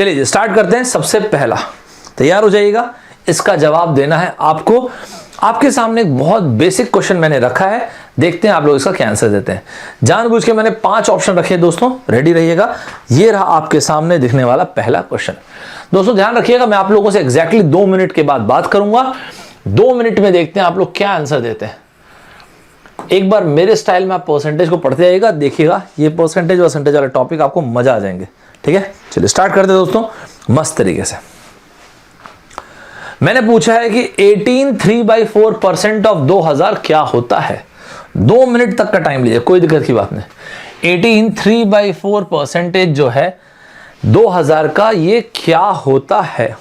चलिए स्टार्ट करते हैं। सबसे पहला तैयार हो जाइएगा, इसका जवाब देना है आपको। आपके सामने एक बहुत बेसिक क्वेश्चन मैंने रखा है, देखते हैं आप लोग इसका क्या आंसर देते हैं। जानबूझ के मैंने 5 ऑप्शन रखे हैं दोस्तों, रेडी रहिएगा। ये रहा आपके सामने दिखने वाला पहला क्वेश्चन। दोस्तों ध्यान रखिएगा, मैं आप लोगों से एग्जैक्टली 2 मिनट के बाद बात करूंगा। 2 मिनट में देखते हैं आप लोग क्या आंसर देते हैं। एक बार मेरे स्टाइल में आप परसेंटेज को पढ़ते जाइएगा, देखिएगा ये परसेंटेज वाला टॉपिक आपको मजा आ जाएंगे। ठीक है, चलिए स्टार्ट करते हैं दोस्तों मस्त तरीके से। मैंने पूछा है कि 18 3/4% ऑफ 2000 क्या होता है। 2 मिनट तक का टाइम लीजिए, कोई दिक्कत की बात नहीं। 18 3/4% जो है 2000 का, ये क्या होता है।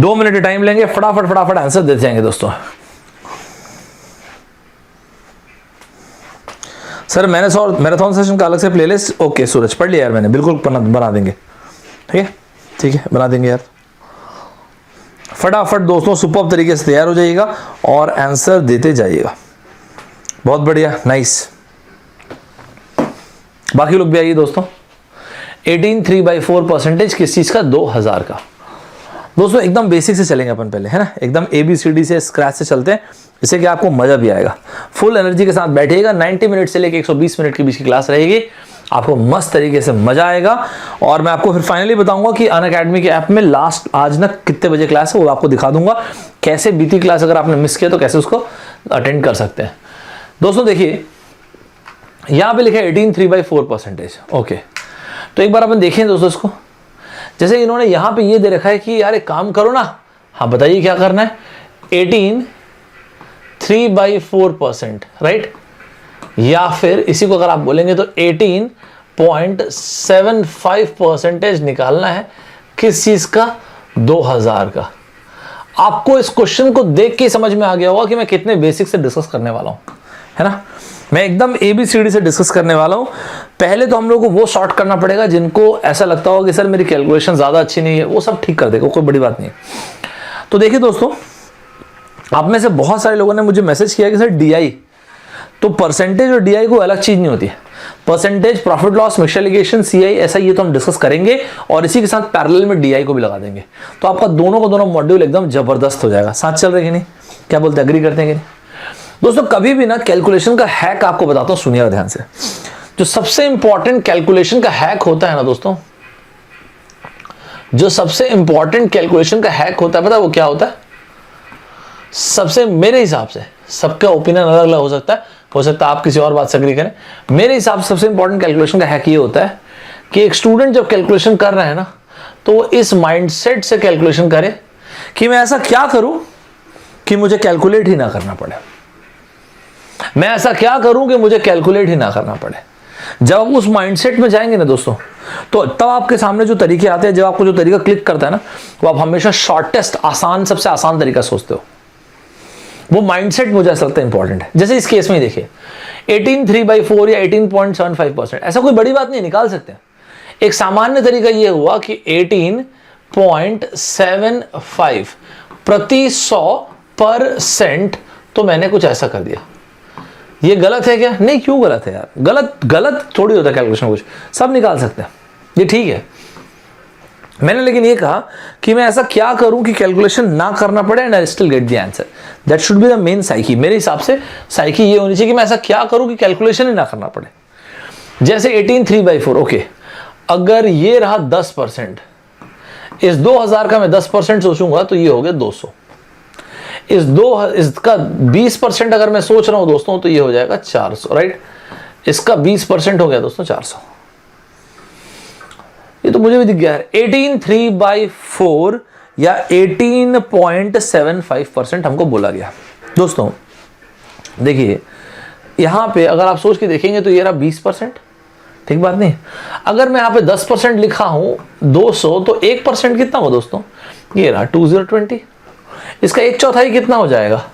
2 मिनट टाइम लेंगे, फटाफट आंसर देते जाएंगे दोस्तों। सर मैंने मैराथन सेशन का अलग से प्लेलिस्ट, ओके सूरज पढ़ लिया यार मैंने, बिल्कुल बना देंगे। ठीक है बना देंगे यार। फटाफट दोस्तों सुपर्ब तरीके से तैयार हो जाइएगा और आंसर देते जाइएगा। बहुत बढ़िया, नाइस। बाकी लोग भी आइए दोस्तों। 18 3/4% किस चीज का, 2000 का। दोस्तों एकदम बेसिक से चलेंगे अपन पहले, है ना, एकदम ABCD से स्क्रैच से चलते हैं, इससे कि आपको मजा भी आएगा। फुल एनर्जी के साथ बैठिएगा। 90 मिनट से लेकर 120 मिनट के बीच की क्लास रहेगी, आपको मस्त तरीके से मजा आएगा। और मैं आपको फिर फाइनली बताऊंगा कि अनअकैडमी के ऐप में लास्ट आज ना कितने बजे क्लास है, वो आपको दिखा दूंगा। कैसे बीती क्लास अगर आपने मिस किया तो कैसे उसको अटेंड कर सकते हैं। दोस्तों देखिए यहां पे लिखा है 18 3/4%। ओके, तो एक बार अपन देखें दोस्तों इसको। जैसे इन्होंने यहां पे ये दे रखा है कि यार एक काम करो ना, हाँ बताइए क्या करना है। 18 3/4%, राइट, या फिर इसी को अगर आप बोलेंगे तो 18.75% निकालना है। किस चीज का, 2000 का। आपको इस क्वेश्चन को देख के समझ में आ गया होगा कि मैं कितने बेसिक से डिस्कस करने वाला हूं, है ना। मैं एकदम ABCD से डिस्कस करने वाला हूं। पहले तो हम लोग को वो सॉर्ट करना पड़ेगा जिनको ऐसा लगता होगा कि सर मेरी कैलकुलेशन ज्यादा अच्छी नहीं है, वो सब ठीक कर देगा, कोई बड़ी बात नहीं। तो देखिए दोस्तों, आप में से बहुत सारे लोगों ने मुझे मैसेज किया कि सर DI, तो परसेंटेज और DI को अलग चीज नहीं होती है। Percentage, profit loss, mixture allegation, CI, ऐसा ये तो हम डिस्कस करेंगे और इसी के साथ पैरेलल में DI को भी लगा देंगे। तो आपका दोनों का दोनों मॉड्यूल एकदम जबरदस्त हो जाएगा। साथ चल रहे कि नहीं, क्या बोलते हैं, एग्री करते हैं कि नहीं दोस्तों। कभी भी ना कैलकुलेशन का हैक आपको बताता हूं, सुनिएगा ध्यान से। जो सबसे इंपॉर्टेंट कैलकुलेशन का हैक होता है ना दोस्तों, जो सबसे इंपॉर्टेंट कैलकुलेशन का हैक होता है, पता है वो क्या होता है। सबसे, मेरे हिसाब से, सबका ओपिनियन अलग अलग हो सकता है आप किसी और बात से एग्री करें। मेरे हिसाब से सबसे इंपॉर्टेंट कैलकुलेशन का हैक ये होता है कि एक स्टूडेंट जब कैलकुलेशन कर रहा है ना, तो वो इस माइंडसेट से कैलकुलेशन करे कि मैं ऐसा क्या करूं कि मुझे कैलकुलेट ही ना करना पड़े। मैं ऐसा क्या करूं कि मुझे कैलकुलेट ही ना करना पड़े। जब आप उस माइंडसेट में जाएंगे ना दोस्तों, तो तब आपके सामने जो तरीके आते हैं, जब आपको जो तरीका क्लिक करता है ना, वो आप हमेशा शॉर्टेस्ट, आसान, सबसे आसान तरीका सोचते हो। वो माइंडसेट मुझे ऐसा लगता है इंपॉर्टेंट है। जैसे इस केस में देखिए 18 3/4 या 18.75%, ऐसा कोई बड़ी बात नहीं, निकाल सकते हैं। एक सामान्य तरीका ये हुआ कि 18.75 प्रति 100%, तो मैंने कुछ ऐसा कर दिया। ये गलत है क्या, नहीं, क्यों गलत है यार, गलत थोड़ी होता है कैलकुलेशन, कुछ सब निकाल सकते हैं, ये ठीक है। मैंने लेकिन ये कहा कि मैं ऐसा क्या करूं कि कैलकुलेशन ना करना पड़े and I still get the answer. That should be the main psyche. मेरे हिसाब से साइकी ये होनी चाहिए कि मैं ऐसा क्या करूं कि कैलकुलेशन ही ना करना पड़े। जैसे 18 3/4, ओके, अगर ये रहा 10%, इस 2000 का मैं 10% सोचूंगा तो ये हो गया 200। इसका 20% अगर मैं सोच रहा हूं दोस्तों तो ये हो जाएगा 400, राइट। इसका 20% हो गया दोस्तों 400। ये तो मुझे भी दिख गया है। 18 3/4 या 18.75% हमको बोला गया। दोस्तों देखिए यहां पे अगर आप सोच के देखेंगे तो ये रहा 20%, ठीक बात नहीं। अगर मैं यहां पे 10% लिखा हूं 200, तो 1% कितना हो दोस्तों, ये रहा 2020। इसका 1/4 कितना हो जाएगा,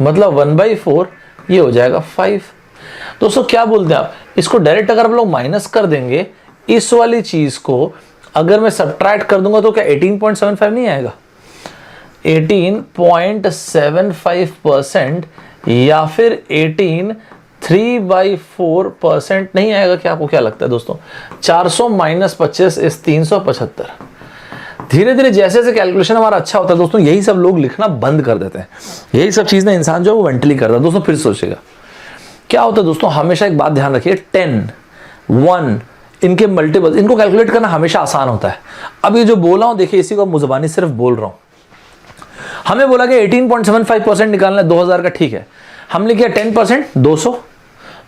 मतलब 1/4, ये हो जाएगा 5। दोस्तों क्या बोलते हैं आप, इसको डायरेक्ट अगर हम लोग माइनस कर देंगे, इस वाली चीज को अगर मैं सब्ट्रैक्ट कर दूंगा तो क्या 18.75 नहीं आएगा। 18.75% या फिर 18 3/4% नहीं आएगा क्या? आपको क्या लगता है दोस्तों? 400 - 25 इस 375। धीरे धीरे जैसे जैसे कैलकुलेशन हमारा अच्छा होता है दोस्तों, यही सब लोग लिखना बंद कर देते हैं। यही सब चीज़ ना इंसान जो है वो मेंटली करता है। दोस्तों फिर सोचिएगा क्या होता है दोस्तों, हमेशा एक बात ध्यान रखिए, 10, 1 इनके मल्टीपल, इनको कैलकुलेट करना हमेशा आसान होता है। अब ये जो बोला हूं देखिए, इसी को मुंह ज़बानी सिर्फ बोल रहा हूं। हमें बोला कि 18.75% निकालना है 2000 का, ठीक है। हमने किया 10%, 200,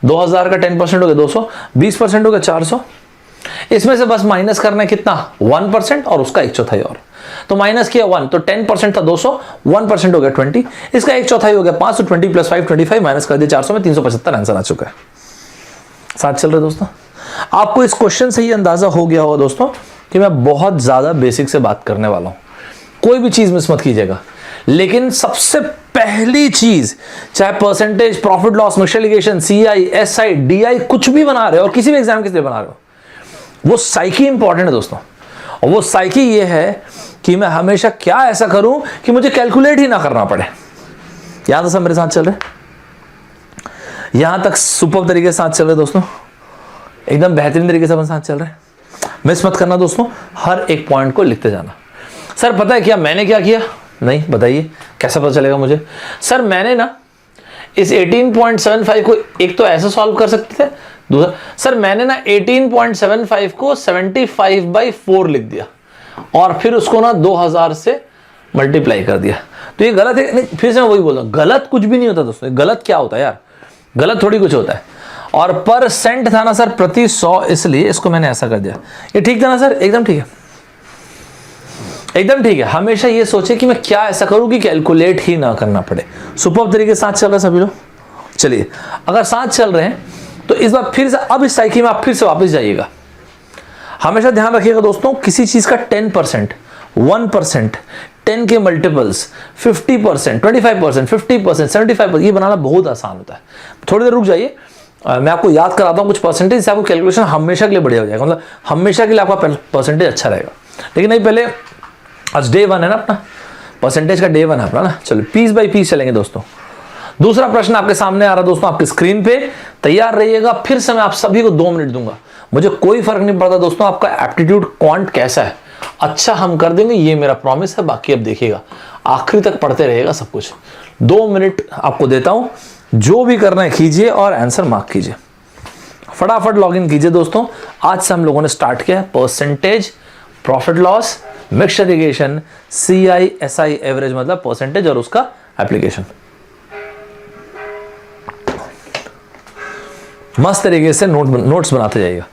2000 का 10% हो गया 200, 20% हो गया 400। इसमें से बस माइनस करना है कितना? 1% और उसका 1/4 और। तो माइनस किया 1, तो 10% था 200, 1% हो गया 20, इसका 1/4 हो गया 5, तो 20 + 5 25, माइनस कर दिया 400 में 375 आंसर आ चुका है। साथ चल रहे दोस्तों? आपको इस क्वेश्चन से ही अंदाजा हो गया होगा दोस्तों कि मैं बहुत ज्यादा बेसिक से बात करने वाला हूं। कोई भी चीज मिस मत कीजिएगा। लेकिन सबसे पहली चीज, चाहे percentage, profit loss, mixture allegation, CI, SI, DI कुछ भी बना रहे हो और किसी भी एग्जाम के लिए बना रहे हो, वो साइकी इंपॉर्टेंट है दोस्तों। और वो साइकी ये है कि मैं हमेशा क्या ऐसा करूं कि मुझे कैलकुलेट ही ना करना पड़े। यहां तो सब मेरे साथ चल रहे, यहां तक सुपर तरीके से साथ चल रहे दोस्तों, एकदम बेहतरीन तरीके से अपन साथ चल रहे हैं। मिस मत करना दोस्तों, हर एक पॉइंट को लिखते जाना। सर पता है क्या मैंने क्या किया? नहीं, बताइए कैसे पता चलेगा मुझे? सर मैंने ना इस 18.75 को एक तो ऐसे सॉल्व कर सकते थे, दूसरा सर मैंने ना 18.75 को 75/4 लिख दिया और फिर उसको ना 2000 से मल्टीप्लाई कर दिया। तो ये गलत है। नहीं, फिर से मैं वही बोल रहा हूं, गलत कुछ भी नहीं होता दोस्तों। गलत क्या होता है यार? गलत थोड़ी कुछ होता है। और परसेंट था ना सर प्रति 100, इसलिए इसको मैंने ऐसा कर दिया। ये ठीक था ना सर? एकदम ठीक है, एकदम ठीक है। हमेशा ये सोचे कि मैं क्या ऐसा करूं कि कैलकुलेट ही ना करना पड़े। सुपर तरीके से साथ चल रहे हैं सभी लोग? चलिए, अगर साथ चल रहे हैं तो इस बार फिर से, अब इस साइकिल में आप फिर से वापस जाइएगा। हमेशा ध्यान रखिएगा दोस्तों, किसी चीज का 10%, 1%, 10 के मल्टीपल्स, 50%, 25%, 50%, 75%, ये बनाना बहुत आसान होता है। थोड़ी देर रुक जाइए, मैं आपको याद कराता हूँ कुछ परसेंटेज से, आपको कैलकुलेशन हमेशा के लिए बढ़िया हो जाएगा। मतलब हमेशा के लिए आपका परसेंटेज अच्छा रहेगा। लेकिन नहीं, पहले आज डे 1 है ना अपना, परसेंटेज का डे 1 है अपना ना। चलो पीस बाय पीस चलेंगे दोस्तों। दूसरा प्रश्न आपके सामने आ रहा दोस्तों, आपकी स्क्रीन पे, तैयार रहिएगा। फिर से मैं आप सभी को 2 मिनट दूंगा, मुझे कोई फर्क नहीं पड़ता दोस्तों आपका एप्टीट्यूड क्वांट कैसा है, अच्छा हम कर देंगे, ये मेरा प्रॉमिस है। बाकी अब देखिएगा, आखिरी तक पढ़ते रहेगा सब कुछ। 2 मिनट आपको देता हूं, जो भी करना है कीजिए और आंसर मार्क कीजिए। फटाफट लॉगिन कीजिए दोस्तों। आज से हम लोगों ने स्टार्ट किया है percentage, profit loss, mixture allegation, CI, SI, average मतलब परसेंटेज और उसका एप्लीकेशन। मस्त तरीके से नोट्स बनाते जाइएगा।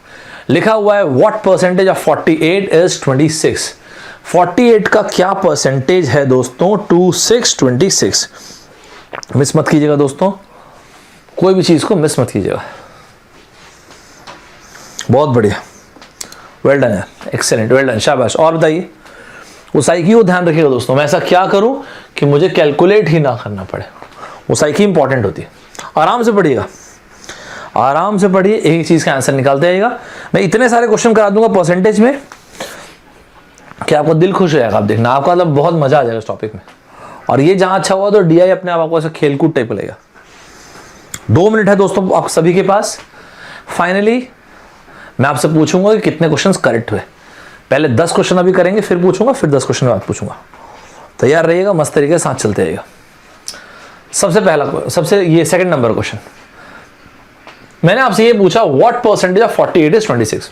लिखा हुआ है व्हाट परसेंटेज ऑफ 48 इज 26। 48 का क्या परसेंटेज है दोस्तों? 26। मिस मत कीजिएगा दोस्तों, कोई भी चीज को मिस मत कीजिएगा। बहुत बढ़िया, वेल डन है, एक्सेलेंट, वेल डन, शाबाश। और बताइए, वो साइकी को ध्यान रखिएगा दोस्तों। मैं ऐसा क्या करूं कि मुझे कैलकुलेट ही ना करना पड़े। वो साइकी इंपॉर्टेंट होती है। आराम से पढ़िएगा, आराम से पढ़िए, एक ही चीज का आंसर निकालते जाइएगा। मैं इतने सारे क्वेश्चन करा दूंगा परसेंटेज में कि आपको दिल खुश हो जाएगा। आप देखना, आपका मतलब बहुत मजा आ जाएगा इस टॉपिक में। और ये जहां अच्छा हुआ तो DI अपने आप आपको ऐसा खेलकूद टाइप लगेगा। 2 मिनट है दोस्तों आप सभी के पास। फाइनली मैं आपसे पूछूंगा कि कितने क्वेश्चंस करेक्ट हुए। पहले 10 क्वेश्चन अभी करेंगे, फिर पूछूंगा, फिर 10 क्वेश्चन बाद पूछूंगा। तैयार रहिएगा, मस्त तरीके से साथ चलते रहिएगा। सबसे पहला, सबसे ये सेकंड नंबर क्वेश्चन, मैंने आपसे ये पूछा व्हाट परसेंटेज ऑफ 48 इज 26।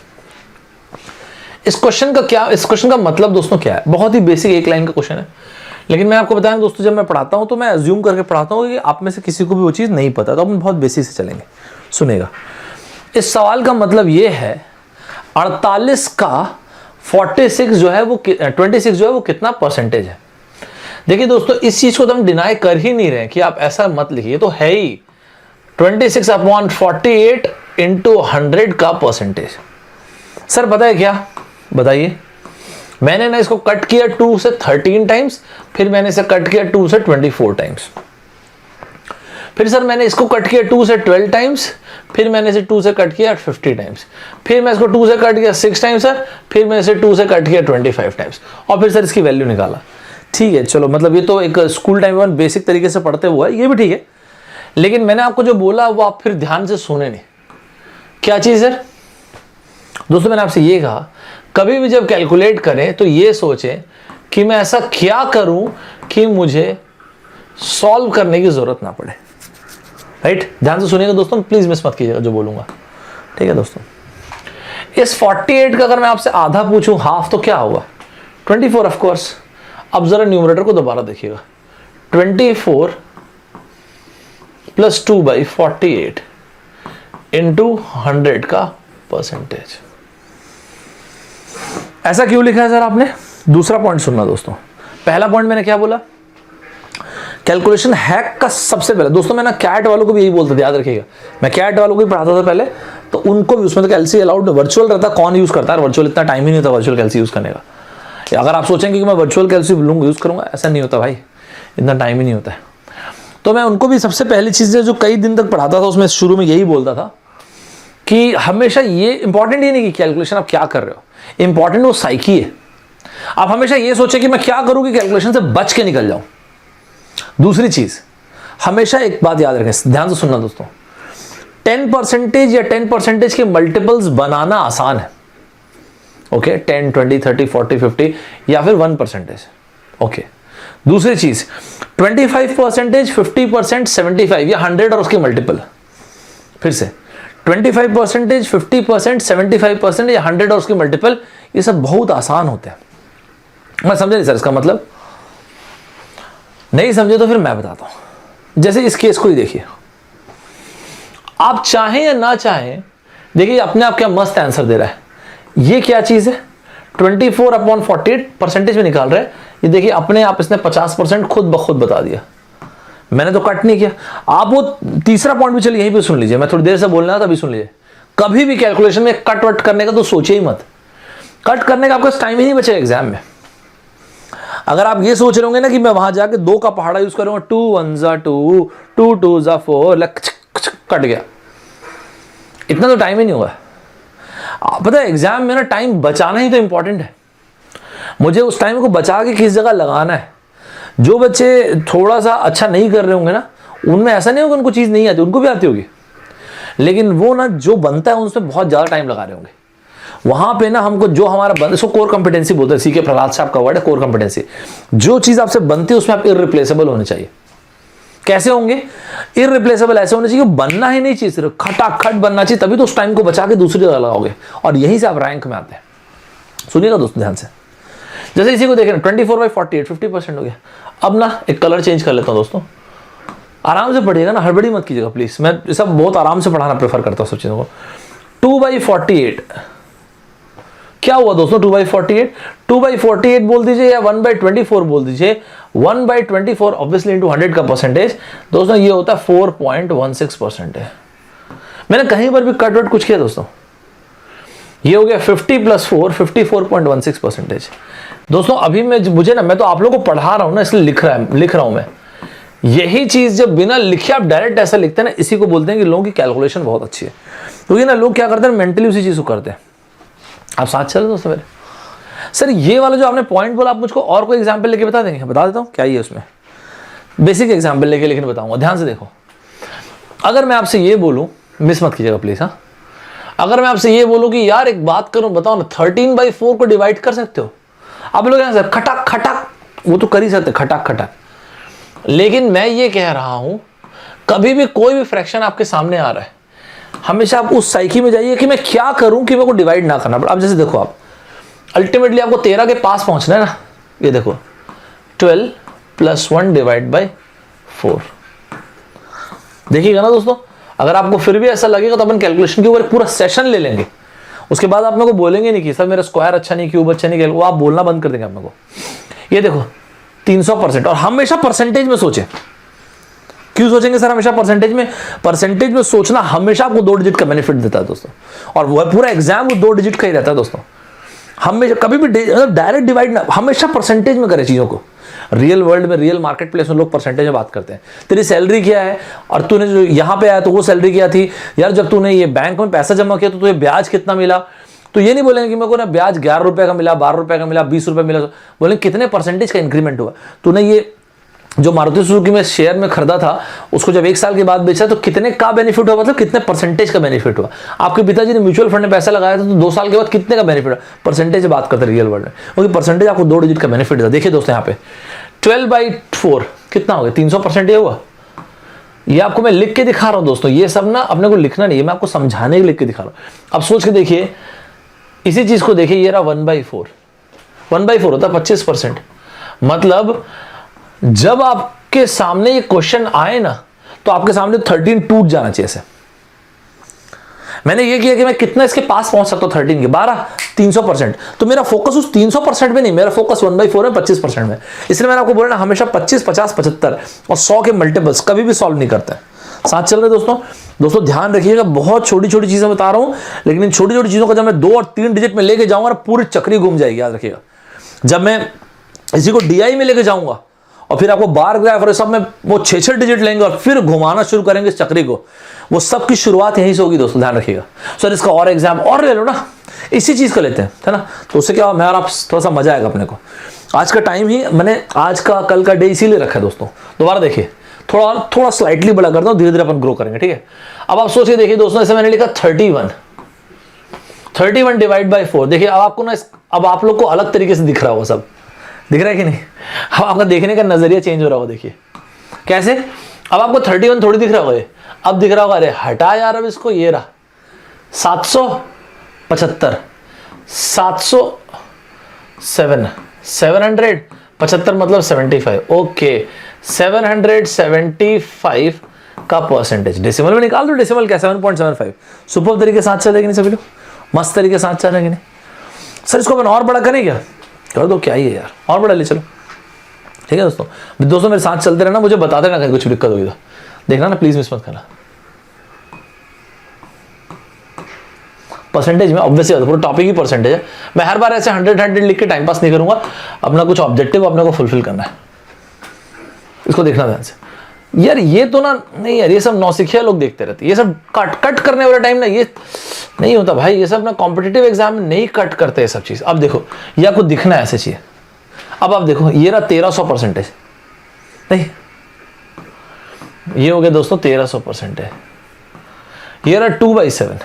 इस क्वेश्चन का मतलब दोस्तों क्या है? बहुत ही बेसिक एक लाइन का क्वेश्चन है। लेकिन मैं आपको बताऊं दोस्तों, जब मैं पढ़ाता हूं तो मैं अज्यूम करके पढ़ाता हूं कि आप में से किसी को भी वो चीज नहीं पता, तो अपन बहुत बेसिक से चलेंगे। सुनेगा, इस सवाल का मतलब ये है 48 का 46 जो है वो 26 जो है वो कितना परसेंटेज है। देखिए दोस्तों, इस चीज को तो हम डिनाई कर ही नहीं रहे कि आप ऐसा मत लिखिए, तो है ही 26/48 इंटू 100 का परसेंटेज। सर पता है क्या? बताइए। मैंने ना इसको कट किया 2 से 13 टाइम्स, फिर मैंने इसे कट किया 2 से 24 टाइम्स, फिर सर मैंने इसको कट किया 2 से 12 टाइम्स, फिर मैंने इसे 2 से कट किया 50 टाइम्स, फिर मैं इसको 2 से कट किया 6 टाइम्स सर, फिर मैं इसे 2 से कट किया 25 टाइम्स, और फिर सर इसकी वैल्यू निकाला। ठीक है, चलो, मतलब ये तो एक स्कूल टाइम में बेसिक तरीके से पढ़ते हुआ है, ये भी ठीक है। लेकिन मैंने आपको जो बोला वो आप फिर ध्यान से सुने नहीं। क्या चीज़ है दोस्तों? मैंने आपसे ये कहा कभी भी जब कैलकुलेट करें तो ये सोचें कि मैं ऐसा क्या करूं कि मुझे सॉल्व करने की जरूरत ना पड़े। राइट? ध्यान से सुनिएगा दोस्तों, प्लीज मिस मत कीजिएगा जो बोलूंगा। ठीक है दोस्तों, इस 48 का अगर मैं आपसे आधा पूछूं, हाफ, तो क्या होगा? 24 ऑफ कोर्स। अब जरा न्यूमरेटर को दोबारा देखिएगा, 24 प्लस 2/48 इंटू 100 का परसेंटेज। ऐसा क्यों लिखा है सर आपने? दूसरा पॉइंट सुनना दोस्तों। पहला पॉइंट मैंने क्या बोला? कैलकुलेशन हैक का सबसे पहले दोस्तों, मैं ना कैट वालों को भी यही बोलता था, याद रखिएगा। मैं कैट वालों को भी पढ़ाता था पहले, तो उनको भी उसमें तो कैलसी अलाउड वर्चुअल रहता, कौन यूज करता है वर्चुअल? इतना टाइम ही नहीं होता वर्चुअल कैलसी यूज करने का। अगर आप सोचेंगे कि मैं वर्चुअल कैलसी यूज करूंगा, ऐसा नहीं होता भाई, इतना टाइम ही नहीं होता है। तो मैं उनको भी सबसे पहली चीज़ जो कई दिन तक पढ़ाता था उसमें शुरू में यही बोलता था कि हमेशा ये इंपॉर्टेंट ये नहीं कि कैलकुलेशन आप क्या कर रहे हो, इंपॉर्टेंट वो साइकी है। आप हमेशा ये सोचें कि मैं क्या करूं कि कैलकुलेशन से बच के निकल जाऊं। दूसरी चीज, हमेशा एक बात याद रखें, ध्यान से सुनना दोस्तों, 10% या 10% के मल्टीपल्स बनाना आसान है। ओके, 10, 20, 30, 40, 50 या फिर 1%। ओके, दूसरी चीज 25%, 50%, 75 या 100 और उसके मल्टीपल। फिर से 25%, 50%, 75% या 100 और उसके मल्टीपल, ये सब बहुत आसान होते हैं। मैं समझे नहीं सर इसका मतलब? नहीं समझे तो फिर मैं बताता हूं। जैसे इस केस को ही देखिए, आप चाहें या ना चाहें, देखिए अपने आप क्या मस्त आंसर दे रहा है। ये क्या चीज है? 24/48 परसेंटेज में निकाल रहे हैं। ये देखिए अपने आप इसने 50% खुद ब खुद बता दिया, मैंने तो कट नहीं किया। आप वो तीसरा पॉइंट भी चलिए यहीं पे सुन लीजिए, मैं थोड़ी देर से बोलना था, अभी सुन लीजिए। कभी भी कैलकुलेशन में कट वट करने का तो सोचे ही मत, कट करने का आपका टाइम ही नहीं बचेगा एग्जाम में। अगर आप ये सोच रहे होंगे ना कि मैं वहां जाके 2 का पहाड़ा यूज करूंगा, 2 1 जा 2, 2 2 जा 4, कट गया, इतना तो टाइम ही नहीं होगा। पता है एग्जाम में ना टाइम बचाना ही तो इंपॉर्टेंट है। मुझे उस टाइम को बचा के किस जगह लगाना है। जो बच्चे थोड़ा सा अच्छा नहीं कर रहे होंगे ना, उनमें ऐसा नहीं होगा उनको चीज नहीं आती, उनको भी आती होगी, लेकिन वो ना जो बनता है उसमें बहुत ज्यादा टाइम लगा रहे होंगे। वहां पे ना हमको जो हमारा बन, इसको कोर कंपिटेंसी बोलते हैं, सीके प्रहलाद साहब का वर्ड है कोर कंपिटेंसी। जो चीज आपसे बनती है उसमें आप इररिप्लेसेबल होने चाहिए। कैसे होंगे इररिप्लेसेबल? ऐसे होने चाहिए, बनना ही नहीं चाहिए, सिर्फ खटाखट बनना चाहिए, तभी तो उस टाइम को बचा के दूसरी जगह लगाओगे और यहीं से आप रैंक में आते हैं। सुनिएगा दोस्तों ध्यान से, जैसे इसी को देखें 24/48 50% हो गया। अब ना एक कलर चेंज कर लेता हूं दोस्तों, आराम से पढ़िएगा ना, हड़बड़ी मत कीजिएगा प्लीज। मैं सब बहुत आराम से पढ़ाना प्रेफर करता हूं सब चीजों को। 2/48 क्या हुआ दोस्तों? 2/48 2/48 बोल दीजिए या 1/24 बोल दीजिए। 1/24 ऑब्वियसली इंटू 100 का परसेंटेज दोस्तों ये होता है 4.16% है। मैंने कहीं पर भी कट वट कुछ किया दोस्तों, ये हो गया 50 + 4 54.16%। दोस्तों अभी मुझे ना, मैं तो आप लोगों को पढ़ा रहा हूं ना, इसलिए लिख रहा हूं मैं। यही चीज जब बिना लिखे आप डायरेक्ट ऐसा लिखते हैं ना, इसी को बोलते हैं कि लोगों की कैलकुलेशन बहुत अच्छी है। क्योंकि ना लोग क्या करते हैं, मेंटली उसी चीज को करते हैं। आप साथ चले दोस्तों मेरे। सर ये वाला जो आपने पॉइंट बोला, आप मुझको और कोई एग्जांपल लेके बता देंगे? बता देता हूं क्या ही है उसमें, बेसिक एग्जांपल लेके लेकिन बताऊंगा। ध्यान से देखो, अगर मैं आपसे ये बोलूं, मिस मत कीजिएगा प्लीज, हाँ। अगर मैं आपसे ये बोलूं कि यार एक बात करूं, बताओ ना 13/4 को डिवाइड कर सकते हो? आप लोग सर खटाक खटाक, वो तो कर ही सकते खटाक खटाक, लेकिन मैं ये कह रहा हूं कभी भी कोई भी फ्रैक्शन आपके सामने आ रहा है, हमेशा आप उस साइकी में जाइए कि मैं क्या करूं कि मेरे को डिवाइड ना करना पड़े। अब जैसे देखो, आप अल्टीमेटली आपको 13 के पास पहुंचना है ना, ये देखो 12 + 1 / 4। देखिएगा ना दोस्तों, अगर आपको फिर भी ऐसा लगेगा तो अपन कैलकुलेशन के ऊपर पूरा सेशन ले लेंगे। उसके बाद आप मेरे को बोलेंगे नहीं कि सर मेरा स्क्वायर अच्छा नहीं, क्यूब अच्छा नहीं, वो आप बोलना बंद कर देंगे आप मेरे को। ये देखो 300%, और हमेशा परसेंटेज में सोचें। क्यों सोचेंगे सर हमेशा परसेंटेज में? परसेंटेज में सोचना हमेशा आपको 2 डिजिट का बेनिफिट देता है दोस्तों, और वो पूरा एग्जाम वो 2 डिजिट का ही रहता है दोस्तों। हमेशा कभी भी डायरेक्ट डिवाइड ना, हमेशा परसेंटेज में करें चीजों को। रियल वर्ल्ड में, रियल मार्केट प्लेस में लोग परसेंटेज में बात करते हैं। तेरी सैलरी क्या है, और तूने जो यहाँ पे आया तो वो सैलरी क्या थी यार, जब तूने ये बैंक में पैसा जमा किया तो तुझे ब्याज कितना मिला? तो ये नहीं बोलेंगे कि मेरे को ना ब्याज 11 रुपए का मिला, 12 रुपए का मिला, 20 रुपए मिला, बोलेंगे कितने परसेंटेज का इंक्रीमेंट हुआ, तूने ये जो मारुति सुजुकी में शेयर में खरीदा था उसको जब 1 साल के बाद बेचा तो कितने का बेनिफिट हुआ, मतलब कितने परसेंटेज का बेनिफिट हुआ। आपके पिताजी ने म्यूचुअल फंड में पैसा लगाया था तो 2 साल के बाद कितने का बेनिफिट हुआ, परसेंटेज बात करते रियल वर्ल्ड में, क्योंकि परसेंटेज आपको 2 डिजिट का बेनिफिट था। देखिए दोस्तों यहाँ पे 12/4 कितना हो गया, 300% ये हुआ। ये आपको मैं लिख के दिखा रहा हूँ दोस्तों, ये सब ना अपने को लिखना नहीं है, मैं आपको समझाने के लिए लिख के दिखा रहा हूँ। अब सोच के देखिए, इसी चीज को देखिए, ये रहा 1/4, 1/4 होता है 25%। मतलब जब आपके सामने ये क्वेश्चन आए ना तो आपके सामने 13 टूट जाना चाहिए ऐसे। मैंने ये किया कि मैं कितना इसके पास पहुंच सकता हूं 13 के, 12, 300%। तो मेरा फोकस उस 300% पे नहीं, मेरा फोकस 1/4 है 25% में। इसलिए मैंने आपको बोला ना, हमेशा 25, 50, 75 और 100 के मल्टीपल्स कभी भी सॉल्व नहीं करते। साथ चल रहे दोस्तों ध्यान रखिएगा, बहुत छोटी छोटी चीजें बता रहा हूं, लेकिन इन छोटी छोटी चीजों को जब मैं 2 और 3 डिजिट में लेके जाऊंगा ना, पूरी चक्री घूम जाएगी, याद रखिएगा। जब मैं इसी को DI में लेके जाऊंगा और फिर आपको बार ग्राफ और सब में वो 6-6 डिजिट लेंगे और फिर घुमाना शुरू करेंगे इस चक्री को, वो सब की शुरुआत यहीं से होगी दोस्तों, ध्यान रखिएगा। सर इसका और एग्जाम और ले लो ना, इसी चीज का लेते हैं, है ना, तो उससे क्या मैं और आप थोड़ा सा मजा आएगा अपने को। आज का टाइम ही मैंने आज का कल का डे इसीलिए रखा है दोस्तों। दोबारा देखिए, थोड़ा स्लाइटली बड़ा करता हूं, धीरे धीरे अपन ग्रो करेंगे, ठीक है। अब आप सोच के देखिए दोस्तों, जैसे मैंने लिखा 31 डिवाइड बाई 4। देखिए अब आपको ना, अब आप लोग को अलग तरीके से दिख रहा होगा, सब दिख रहा है कि नहीं। अब आपका देखने का नजरिया चेंज हो रहा होगा, देखिए कैसे। अब आपको 31 थोड़ी दिख रहा होगा, अब दिख रहा होगा, अरे हटा यार अब इसको, ये रहा 775, 775 मतलब 75, ओके 775 का परसेंटेज डेसिमल में निकाल दो। डेसिमल क्या, 7.75। सुपर तरीके से साथ चलेगी नहीं सभी लोग, मस्त तरीके से साथ चलेंगे नहीं। सर इसको अपन और बड़ा करें क्या, कर दो, क्या ही है यार, और बड़ा ले चलो, ठीक है दोस्तों मेरे साथ चलते रहना, मुझे बता देना कहीं कुछ दिक्कत होगी तो, देखना ना प्लीज, मिस मत करना। परसेंटेज में ऑब्वियसली पूरा टॉपिक ही परसेंटेज है। मैं हर बार ऐसे 100 लिख के टाइम पास नहीं करूंगा, अपना कुछ ऑब्जेक्टिव अपने को फुलफिल करना है, इसको देखना ध्यान से। यार ये तो ना नहीं यार, ये सब नौसिखिया लोग देखते रहते, ये सब कट करने वाला टाइम ना ये नहीं होता भाई, ये सब ना कॉम्पिटिटिव एग्जाम में नहीं कट करते ये सब चीज। अब देखो ये आपको दिखना ऐसे चाहिए। अब आप देखो ये रहा 1300%, नहीं ये हो गया दोस्तों 1300%। ये रहा 2/7,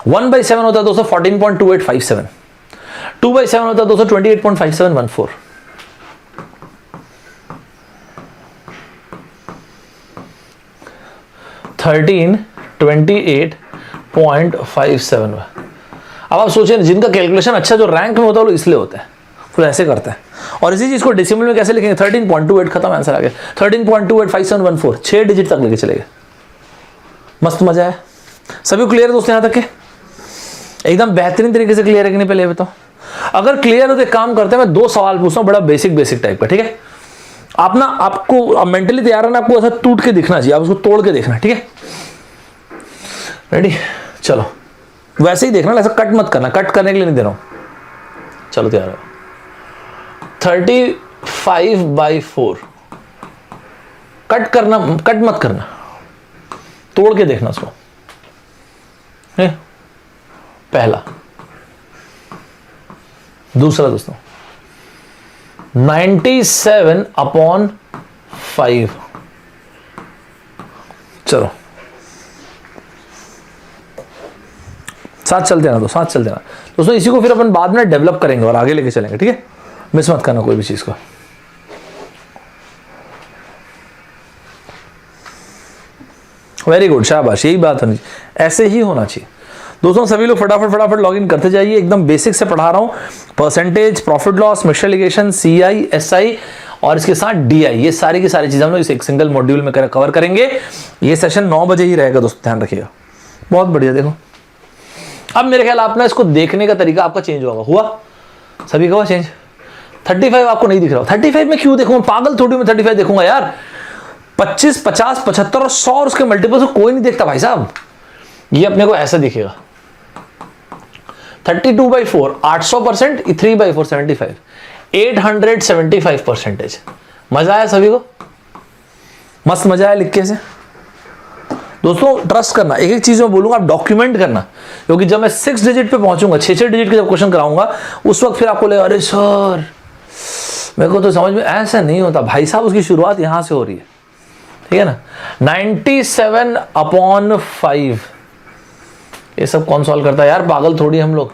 1/7 होता है दोस्तों 14.2857, 2/7 होता है दोस्तों 28.5714। $13, 28.57। अब आप सोचें, जिनका कैलकुलेशन अच्छा जो रैंक में होता है वो इसलिए होता है, फिर ऐसे करते हैं। और इसी चीज को डेसिमल में कैसे लिखेंगे, 13.28 खत्म, आंसर आ गया 13.285714, 6 डिजिट तक लेके चले गए। मस्त मजा है, सभी क्लियर है दोस्तों यहाँ तक के, एकदम बेहतरीन तरीके से क्लियर है कि नहीं, पहले बताओ। अगर क्लियर हो तो एक काम करते हैं, मैं 2 सवाल पूछता हूँ, बड़ा बेसिक टाइप का, ठीक है। आप ना, आपको मेंटली तैयार रहना, आपको ऐसा टूट के दिखना चाहिए, आप उसको तोड़ के देखना, ठीक है। रेडी, चलो वैसे ही देखना, ऐसा कट मत करना, कट करने के लिए नहीं दे रहा हूं। चलो तैयार हो। 35/4 कट करना, कट मत करना, तोड़ के देखना उसको। पहला। दूसरा दोस्तों 97/5। चलो साथ चलते ना, तो साथ चलते ना दोस्तों, इसी को फिर अपन बाद में डेवलप करेंगे और आगे लेके चलेंगे, ठीक है। मिस मत करना कोई भी चीज को। वेरी गुड, शाबाश, यही बात होनी चाहिए, ऐसे ही होना चाहिए दोस्तों। सभी लोग फटाफट लॉगिन करते जाइए, एकदम बेसिक से पढ़ा रहा हूं। Percentage, profit loss, mixture allegation, CI, SI और इसके साथ DI, ये सारी की सारी चीजें हम लोग इस एक सिंगल मॉड्यूल में कवर करेंगे। ये सेशन 9 बजे ही रहेगा दोस्तों, ध्यान रखिएगा। बहुत बढ़िया, देखो अब मेरे ख्याल आप ना इसको देखने का तरीका आपका चेंज हुआ सभी का हुआ चेंज। 35 आपको नहीं दिख रहा, 35 में क्यों देखूंगा, पागल थोड़ी में 35 देखूंगा यार। 25, 50, 75 और 100 और उसके मल्टीपल को कोई नहीं देखता भाई साहब। ये अपने को ऐसा दिखेगा 32/4 800%, 3/4 75, 875%। मजा आया सभी को, मस्त मजा आया लिख के से दोस्तों। ट्रस्ट करना, एक एक चीज में बोलूंगा, आप डॉक्यूमेंट करना, क्योंकि जब मैं 6 डिजिट पे पहुंचूंगा, 6 डिजिट के जब क्वेश्चन कराऊंगा, उस वक्त फिर आपको लगेगा अरे सर मेरे को तो समझ में ऐसा नहीं होता भाई साहब, उसकी शुरुआत यहां से हो रही है, ठीक है ना। 97/5 ये सब कौन सॉल्व करता है यार, पागल थोड़ी हम लोग।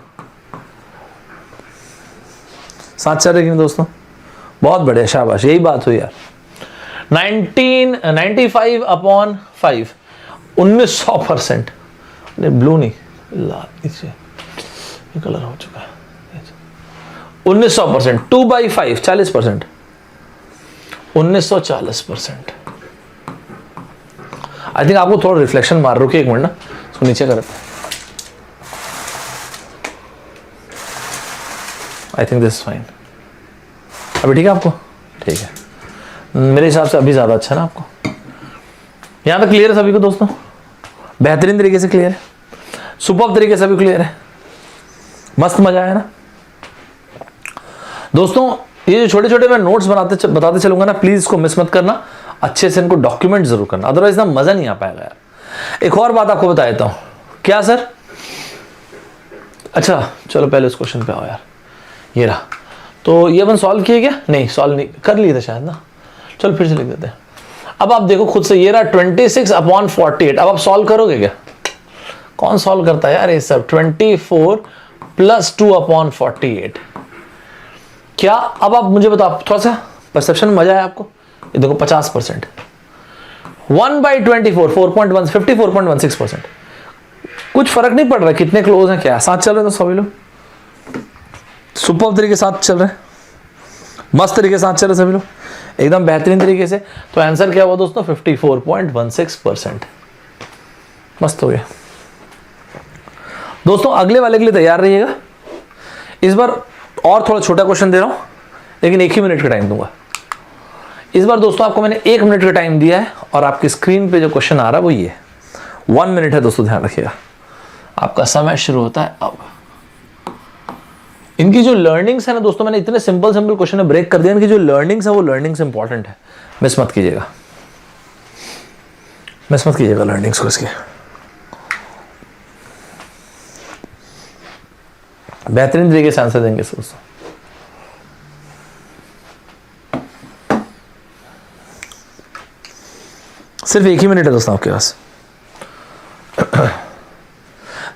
साथ चल रहे कि नहीं दोस्तों, बहुत बढ़िया, शाबाश, यही बात हुई यार। 95/5 1900%, ब्लू नहीं लाल, इससे ये कलर हो चुका है। 1900%, 2/5 40%, 1940%। आई थिंक आपको थोड़ा रिफ्लेक्शन मार, रुकिए एक मिनट ना, इसको नीचे कर। आई थिंक दिस फाइन, अभी ठीक है आपको, ठीक है मेरे हिसाब से अभी ज्यादा अच्छा है ना आपको। यहां तक क्लियर है सभी को दोस्तों, बेहतरीन तरीके से क्लियर है, सुपर तरीके से भी क्लियर है, मस्त मजा आया ना दोस्तों। ये जो छोटे छोटे मैं नोट्स बताते चलूंगा ना, प्लीज इसको मिस मत करना, अच्छे से इनको डॉक्यूमेंट जरूर करना, अदरवाइज ना मजा नहीं आ पाएगा यार। एक और बात आपको बता देता हूं। क्या सर? अच्छा चलो पहले उस क्वेश्चन पे आओ यार, ये रहा। तो ये अपन सॉल्व किए क्या? नहीं सॉल्व नहीं कर लिए थे शायद ना, चलो फिर से लिख देते हैं। अब आप देखो खुद से, ये रहा 26/48। अब आप सॉल्व करोगे क्या? कौन सॉल्व करता है यार ये सब? 24 + 2/48 क्या? अब आप मुझे बताओ, थोड़ा सा परसेप्शन में मजा है आपको? ये देखो 50%, 1/24 4.1 54.16%। कुछ फर्क नहीं पड़ रहा कितने क्लोज हैं, क्या साथ चल रहे हैं तो सभी लोग सुपर तरीके साथ चल रहे हैं, मस्त तरीके साथ चल रहे सभी लोग एकदम बेहतरीन तरीके से। तो आंसर क्या हुआ दोस्तों? 54.16%। मस्त हो गया दोस्तों। अगले वाले के लिए तैयार रहिएगा। इस बार और थोड़ा छोटा क्वेश्चन दे रहा हूं, लेकिन 1 ही मिनट का टाइम दूंगा इस बार दोस्तों। आपको मैंने 1 मिनट का टाइम दिया है और आपकी स्क्रीन पे जो क्वेश्चन आ रहा है वो ये 1 मिनट है दोस्तों, ध्यान रखिएगा। आपका समय शुरू होता है अब। इनकी जो लर्निंग्स है ना दोस्तों, मैंने इतने सिंपल क्वेश्चन में ब्रेक कर दिया। इनकी जो लर्निंग्स है वो लर्निंग्स इंपॉर्टेंट है, मिस मत कीजिएगा, मिस मत कीजिएगा लर्निंग्स को इसके। बेहतरीन तरीके से आंसर देंगे दोस्तों। सिर्फ 1 ही मिनट है दोस्तों आपके पास,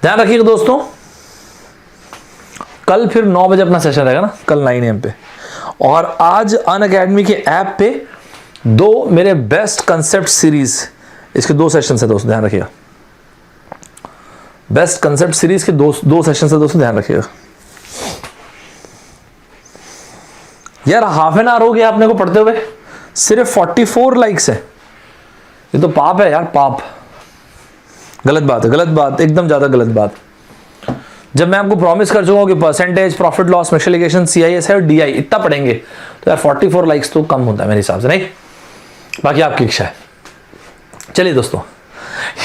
ध्यान रखिएगा दोस्तों। कल फिर 9 बजे अपना सेशन रहेगा ना, कल 9 AM पे। और आज अनअकैडमी के ऐप पे 2 मेरे बेस्ट कंसेप्ट सीरीज, इसके 2 सेशन है दोस्तों, ध्यान रखिएगा। बेस्ट कंसेप्ट सीरीज के 2 सेशन है दोस्तों, ध्यान रखिएगा। यार हाफ एन आवर हो गया अपने को पढ़ते हुए, सिर्फ 44 लाइक्स है। ये तो पाप है यार, पाप, गलत बात है, गलत बात, एकदम ज्यादा गलत बात। जब मैं आपको प्रॉमिस कर चुका हूं कि percentage, profit loss, specialization, CIS है और DI इतना पढ़ेंगे, तो यार 44 लाइक्स तो कम होता है मेरे हिसाब से, नहीं? बाकी आपकी इच्छा है। चलिए दोस्तों,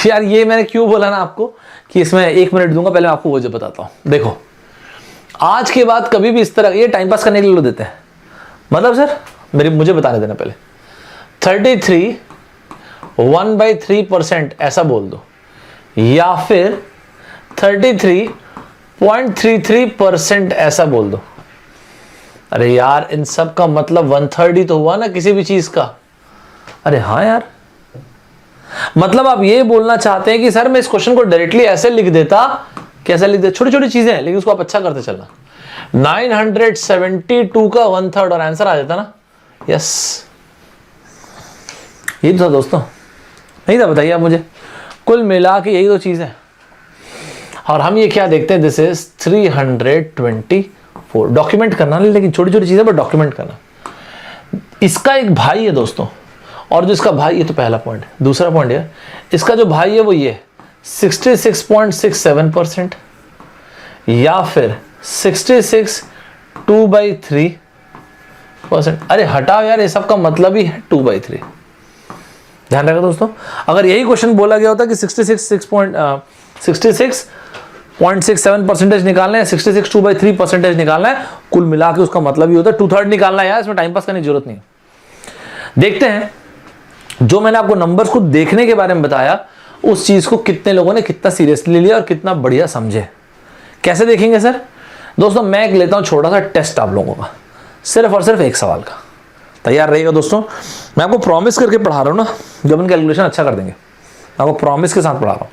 यार ये मैंने क्यों बोला ना आपको कि इसमें 1 मिनट दूंगा, पहले आपको वो जो बताता हूं। देखो आज के बाद कभी भी इस तरह ये टाइम पास करने के लिए देते हैं, मतलब सर मुझे बताने देना पहले। 33 1/3% ऐसा बोल दो, या फिर 33.33% ऐसा बोल दो। अरे यार इन सब का मतलब 1/3 ही तो हुआ ना किसी भी चीज का। अरे हाँ यार, मतलब आप ये बोलना चाहते हैं कि सर मैं इस क्वेश्चन को डायरेक्टली ऐसे लिख देता, कैसे लिख देता? छोटी छोटी चीजें हैं लेकिन उसको आप अच्छा करते चलना। 972 का 1/3 और आंसर आ जाता ना। यस, ये तो था दोस्तों, नहीं था? बताइए आप मुझे। कुल मिला के यही 2 चीजें। और हम ये क्या देखते हैं? This is 324। डॉक्यूमेंट करना नहीं, लेकिन छोटी छोटी चीजें पर डॉक्यूमेंट करना। इसका एक भाई है दोस्तों, और जो इसका भाई, ये तो पहला पॉइंट है। दूसरा पॉइंट है, इसका जो भाई है वो ये 66.67%, या फिर 66 2/3%। अरे हटाओ यार, ये सब का मतलब ही है 2/3। ध्यान रखा दोस्तों, अगर यही क्वेश्चन बोला गया होता कि 66.67% निकालना है, 66 2/3% निकालना है, कुल मिला के उसका मतलब ही होता है 2/3 निकालना है यार। इसमें टाइम पास करने की जरूरत नहीं। देखते हैं जो मैंने आपको नंबर्स को देखने के बारे में बताया, उस चीज को कितने लोगों ने कितना सीरियसली लिया और कितना बढ़िया समझे। कैसे देखेंगे सर? दोस्तों मैं एक लेता हूं छोटा सा टेस्ट आप लोगों का, सिर्फ और सिर्फ एक सवाल का। तैयार रहिएगा दोस्तों। मैं आपको प्रॉमिस करके पढ़ा रहा हूँ ना, जब हम कैलकुलेशन अच्छा कर देंगे, मैं आपको प्रॉमिस के साथ पढ़ा रहा हूँ।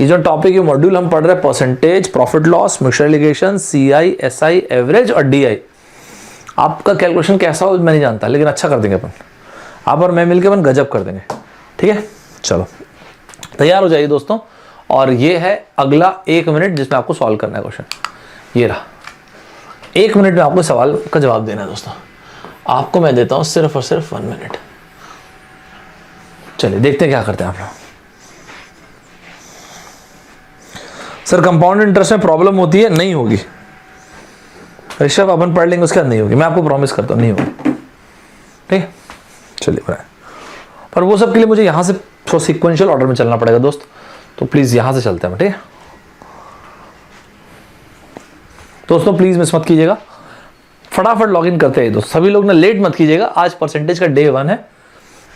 ये जो टॉपिक, ये मॉड्यूल हम पढ़ रहे हैं, percentage, profit loss, mixture allegation, CI, SI, average और डीआई। आपका कैलकुलेशन कैसा हो मैं नहीं जानता, लेकिन अच्छा कर देंगे अपन। आप और मैं मिलकर अपन गजब कर देंगे। ठीक है, चलो तैयार हो जाइए दोस्तों। और ये है अगला 1 मिनट जिसमें आपको सॉल्व करना है क्वेश्चन। ये रहा 1 मिनट में आपको सवाल का जवाब देना है दोस्तों। आपको मैं देता हूं सिर्फ और सिर्फ 1 मिनट। चलिए देखते हैं क्या करते हैं आप लोग। सर कंपाउंड इंटरेस्ट में प्रॉब्लम होती है? नहीं होगी ऋषभ, अपन पढ़ लेंगे, उसके बाद नहीं होगी, मैं आपको प्रॉमिस करता हूं नहीं होगी। ठीक है, चलिए बनाए। पर वो सब के लिए मुझे यहां से सीक्वेंशियल ऑर्डर में चलना पड़ेगा दोस्त, तो प्लीज यहां से चलते हैं। ठीक है दोस्तों, प्लीज मिस मत कीजिएगा, फटाफट लॉगिन करते हैं दोस्त। सभी लोग ना लेट मत कीजिएगा, आज परसेंटेज का डे 1 है,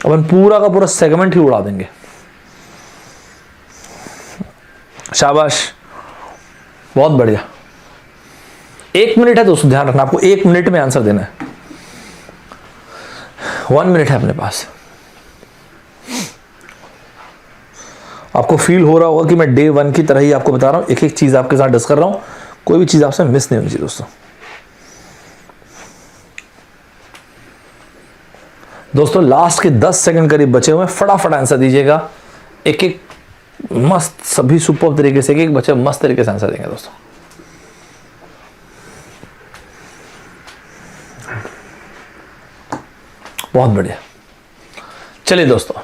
अपन पूरा का पूरा सेगमेंट ही उड़ा देंगे। शाबाश, बहुत बढ़िया। 1 मिनट है दोस्तों, ध्यान रखना, आपको 1 मिनट में आंसर देना है। 1 मिनट है अपने पास। आपको फील हो रहा होगा कि मैं डे 1 की तरह ही आपको बता रहा हूं, एक एक चीज आपके साथ डिस्कस कर रहा हूं, कोई भी चीज आपसे मिस नहीं होनी चाहिए दोस्तों। दोस्तों लास्ट के 10 सेकंड करीब बचे हुए, फटाफट आंसर दीजिएगा। एक एक मस्त, सभी सुपर तरीके से, एक एक बच्चे मस्त तरीके से आंसर देंगे दोस्तों। बहुत बढ़िया। चलिए दोस्तों,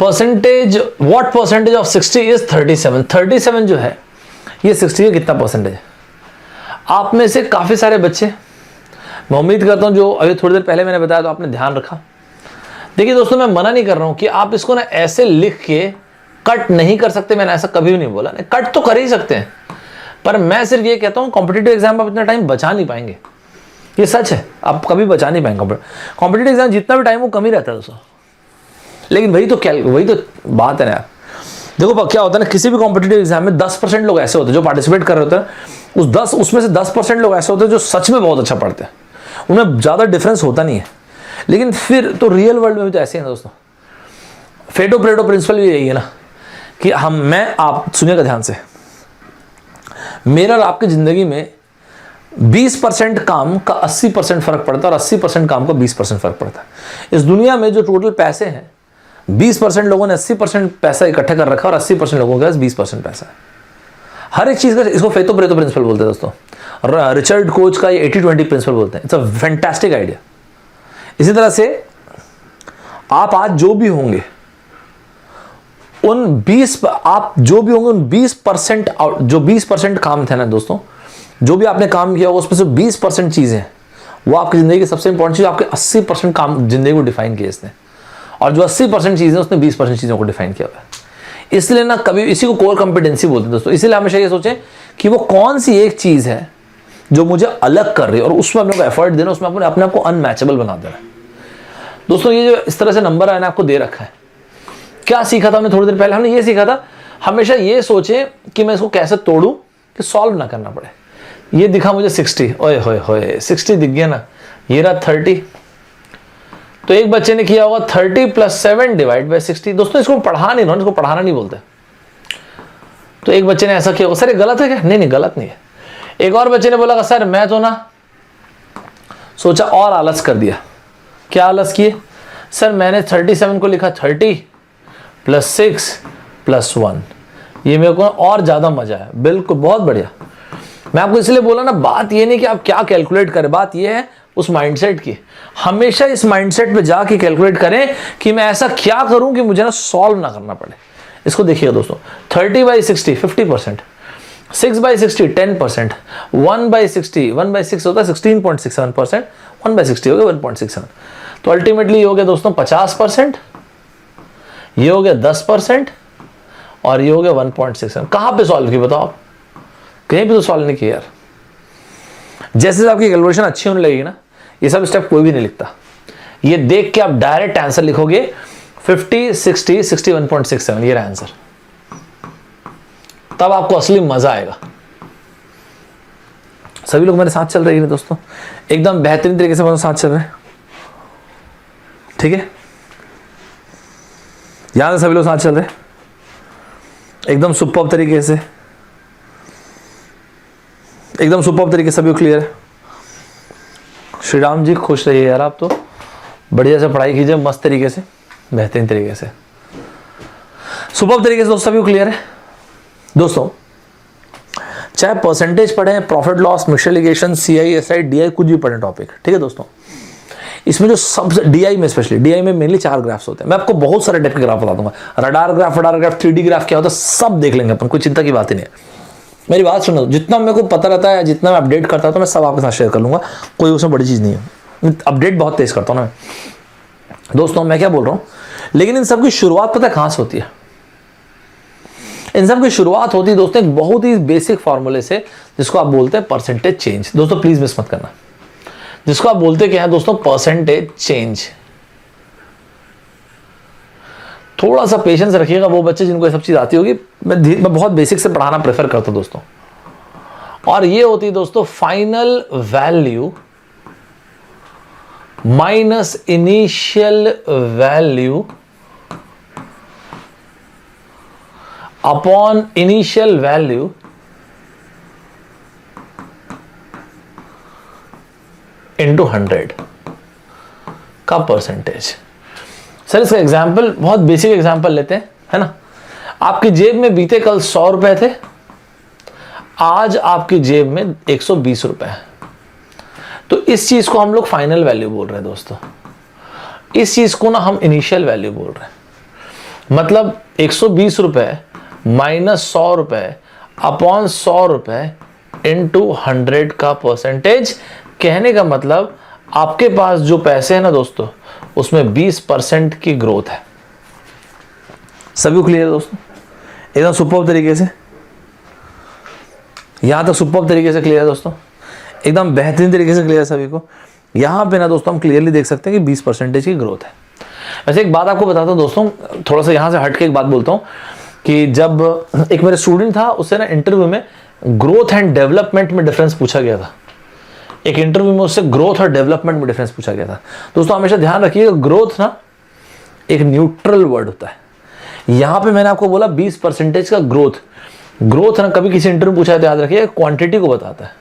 percentage, what percentage of 60 is 37। 37 जो है ये 60 का कितना परसेंटेज है? आप में से काफी सारे बच्चे, मैं उम्मीद करता हूं जो अभी थोड़ी देर पहले मैंने बताया तो आपने ध्यान रखा। देखिए दोस्तों, मैं मना नहीं कर रहा हूं कि आप इसको ना ऐसे लिख के कट नहीं कर सकते, मैंने ऐसा कभी भी नहीं बोला। कट तो कर ही सकते हैं, पर मैं सिर्फ ये कहता हूं कॉम्पिटिटिव एग्जाम में आप इतना टाइम बचा नहीं पाएंगे, ये सच है, आप कभी बचा नहीं पाएंगे। कॉम्पिटिटिव एग्जाम जितना भी टाइम वो कम ही रहता है दोस्तों। लेकिन वही तो बात है ना यार। देखो क्या होता है ना, किसी भी कॉम्पिटिटिव एग्जाम में 10% लोग ऐसे होते हैं जो पार्टिसिपेट कर रहे होते हैं, उसमें से 10% लोग ऐसे होते हैं जो सच में बहुत अच्छा पढ़ते हैं, उनमें ज्यादा डिफरेंस होता नहीं है। लेकिन फिर तो रियल वर्ल्ड में भी तो ऐसे ही है दोस्तों। फेटो प्रेटो प्रिंसिपल भी यही है ना कि आप सुनिएगा ध्यान से, मेरा और आपकी जिंदगी में 20% काम का 80% फर्क पड़ता है और 80% काम का 20% फर्क पड़ता है। इस दुनिया में जो टोटल पैसे हैं, 20% लोगों ने 80% पैसा इकट्ठा कर रखा और 80% लोगों के पास 20% पैसा है। हर एक चीज का, इसको फेतो प्रेतो प्रिंसिपल बोलते हैं दोस्तों। रिचर्ड कोच का ये 80-20 प्रिंसिपल बोलते हैं। It's a fantastic idea. इसी तरह से आप आज जो भी होंगे उन 20% काम थे ना दोस्तों, जो भी आपने काम किया होगा उसमें से 20% चीजें, वो आपकी जिंदगी की सबसे इंपॉर्टेंट चीज, आपके 80% काम जिंदगी को डिफाइन किया इसने, और जो 80% चीजें उसने 20% चीजों को डिफाइन किया हुआ है। इसलिए ना कभी इसी को कोर कॉम्पिटेंसी बोलते हैं दोस्तों। इसलिए हमेशा ये सोचें कि वो कौन सी एक चीज है जो मुझे अलग कर रही है और उसमें अपने को एफर्ट देना, उसमें अपने आप को अनमैचेबल बना देना है दोस्तों। ये जो इस तरह से नंबर है ना आपको दे रखा है, क्या सीखा था हमने थोड़ी देर पहले? हमने ये सीखा था, हमेशा ये सोचें कि मैं इसको कैसे तोड़ूं कि सॉल्व ना करना पड़े। ये दिखा मुझे 60, ओए होए होए 60 दिख गया ना, ये रहा 30। तो एक बच्चे ने किया होगा 30 + 7 / 60। दोस्तों इसको पढ़ा नहीं, इसको पढ़ाना नहीं बोलते। तो एक बच्चे ने ऐसा किया होगा, सर ये गलत है क्या? नहीं गलत नहीं है। एक और बच्चे ने बोला सर मैं तो ना सोचा और आलस कर दिया। क्या आलस किए? सर मैंने 37 को लिखा 30 + 6 + 1, ये मेरे को और ज्यादा मजा है। बिल्कुल, बहुत बढ़िया। मैं आपको इसलिए बोला ना, बात ये नहीं कि आप क्या कैलकुलेट करें, बात ये है उस माइंडसेट की। हमेशा इस माइंडसेट पे जाके कैलकुलेट करें कि मैं ऐसा क्या करूं कि मुझे ना सॉल्व ना करना पड़े। इसको देखिएगा दोस्तों, 30/60 50%, 6/60 10%, 1/60 1/6 होता है 16.67%, 1/60 हो गया 1.67। तो अल्टीमेटली ये हो गया दोस्तों 50%, ये हो गया 10% और ये हो गया 1.67। कहां पे सॉल्व की बताओ आप? कहीं भी तो सॉल्व नहीं किया यार। जैसे आपकी कैलकुलेशन अच्छी होने लगेगी ना, ये सब स्टेप कोई भी नहीं लिखता। ये देख के आप डायरेक्ट आंसर लिखोगे 50 60 61.67, ये रहा आंसर। तब आपको असली मजा आएगा। सभी लोग मेरे साथ चल रहे हैं दोस्तों, एकदम बेहतरीन तरीके से मेरे साथ चल रहे हैं, ठीक है। यहां से सभी लोग साथ चल रहे हैं एकदम सुपर्ब तरीके से, एकदम सुपर्ब तरीके से, सभी क्लियर है। श्री राम जी खुश रहिए यार, आप तो बढ़िया से पढ़ाई कीजिए, मस्त तरीके से, बेहतरीन तरीके से, सुपर्ब तरीके से दोस्तों, सभी क्लियर है। दोस्तों चाहे परसेंटेज पढ़े, profit loss, mixture ligation, CI, SI, DI, कुछ भी पढ़े टॉपिक, ठीक है दोस्तों। इसमें जो सबसे DI में, स्पेशली DI में मेनली 4 ग्राफ्स होते हैं। मैं आपको बहुत सारे टाइप के ग्राफ बता दूंगा, रडार ग्राफ, 3D ग्राफ क्या होता है सब देख लेंगे अपन, कोई चिंता की बात ही नहीं है। मेरी बात सुनो, जितना मेरे को पता रहता है, जितना मैं अपडेट करता हूं, तो मैं सब आपके साथ शेयर कर लूंगा, कोई उसमें बड़ी चीज नहीं है। अपडेट बहुत तेज करता हूं ना मैं। दोस्तों मैं क्या बोल रहा हूं, लेकिन इन सब की शुरुआत पता है कहां से होती है? इन सब की शुरुआत होती है दोस्तों एक बहुत ही बेसिक फॉर्मूले से, जिसको आप बोलते हैं परसेंटेज चेंज। दोस्तों प्लीज मिस मत करना, जिसको आप बोलते क्या है दोस्तों? Percentage change. थोड़ा सा पेशेंस रखिएगा, वो बच्चे जिनको ये सब चीज आती होगी, मैं बहुत बेसिक से पढ़ाना प्रेफर करता हूं दोस्तों। और ये होती है दोस्तों final value minus initial value upon initial value into 100 का परसेंटेज। सर इसका एग्जाम्पल बहुत बेसिक एग्जाम्पल लेते हैं, है ना। आपकी जेब में बीते कल 100 रुपए थे, आज आपकी जेब में 120 रुपए है, तो इस चीज को हम लोग फाइनल वैल्यू बोल रहे हैं दोस्तों। इस चीज को ना हम इनिशियल वैल्यू बोल रहे हैं। मतलब 120 रुपए माइनस 100 रुपए अपॉन 100 रुपए इंटू 100 का परसेंटेज। कहने का मतलब आपके पास जो पैसे हैं ना दोस्तों, उसमें 20% की ग्रोथ है। सभी को क्लियर है दोस्तों? एकदम सुपर्ब तरीके से, यहां तक सुपर्ब तरीके से क्लियर है दोस्तों, एकदम बेहतरीन तरीके से क्लियर है सभी को। यहां पे ना दोस्तों हम क्लियरली देख सकते हैं कि 20% की ग्रोथ है। वैसे एक बात आपको बताता हूं दोस्तों, थोड़ा सा यहां से हट के एक बात बोलता हूं कि जब एक मेरे स्टूडेंट था, उससे ना इंटरव्यू में ग्रोथ एंड डेवलपमेंट में डिफरेंस पूछा गया था। एक इंटरव्यू में उससे ग्रोथ और डेवलपमेंट में डिफरेंस पूछा गया था। दोस्तों हमेशा ध्यान रखिएगा, ग्रोथ ना एक न्यूट्रल वर्ड होता है। यहां पे मैंने आपको बोला 20% का ग्रोथ। ग्रोथ ना कभी किसी इंटरव्यू पूछा है तो याद रखिए क्वांटिटी को बताता है।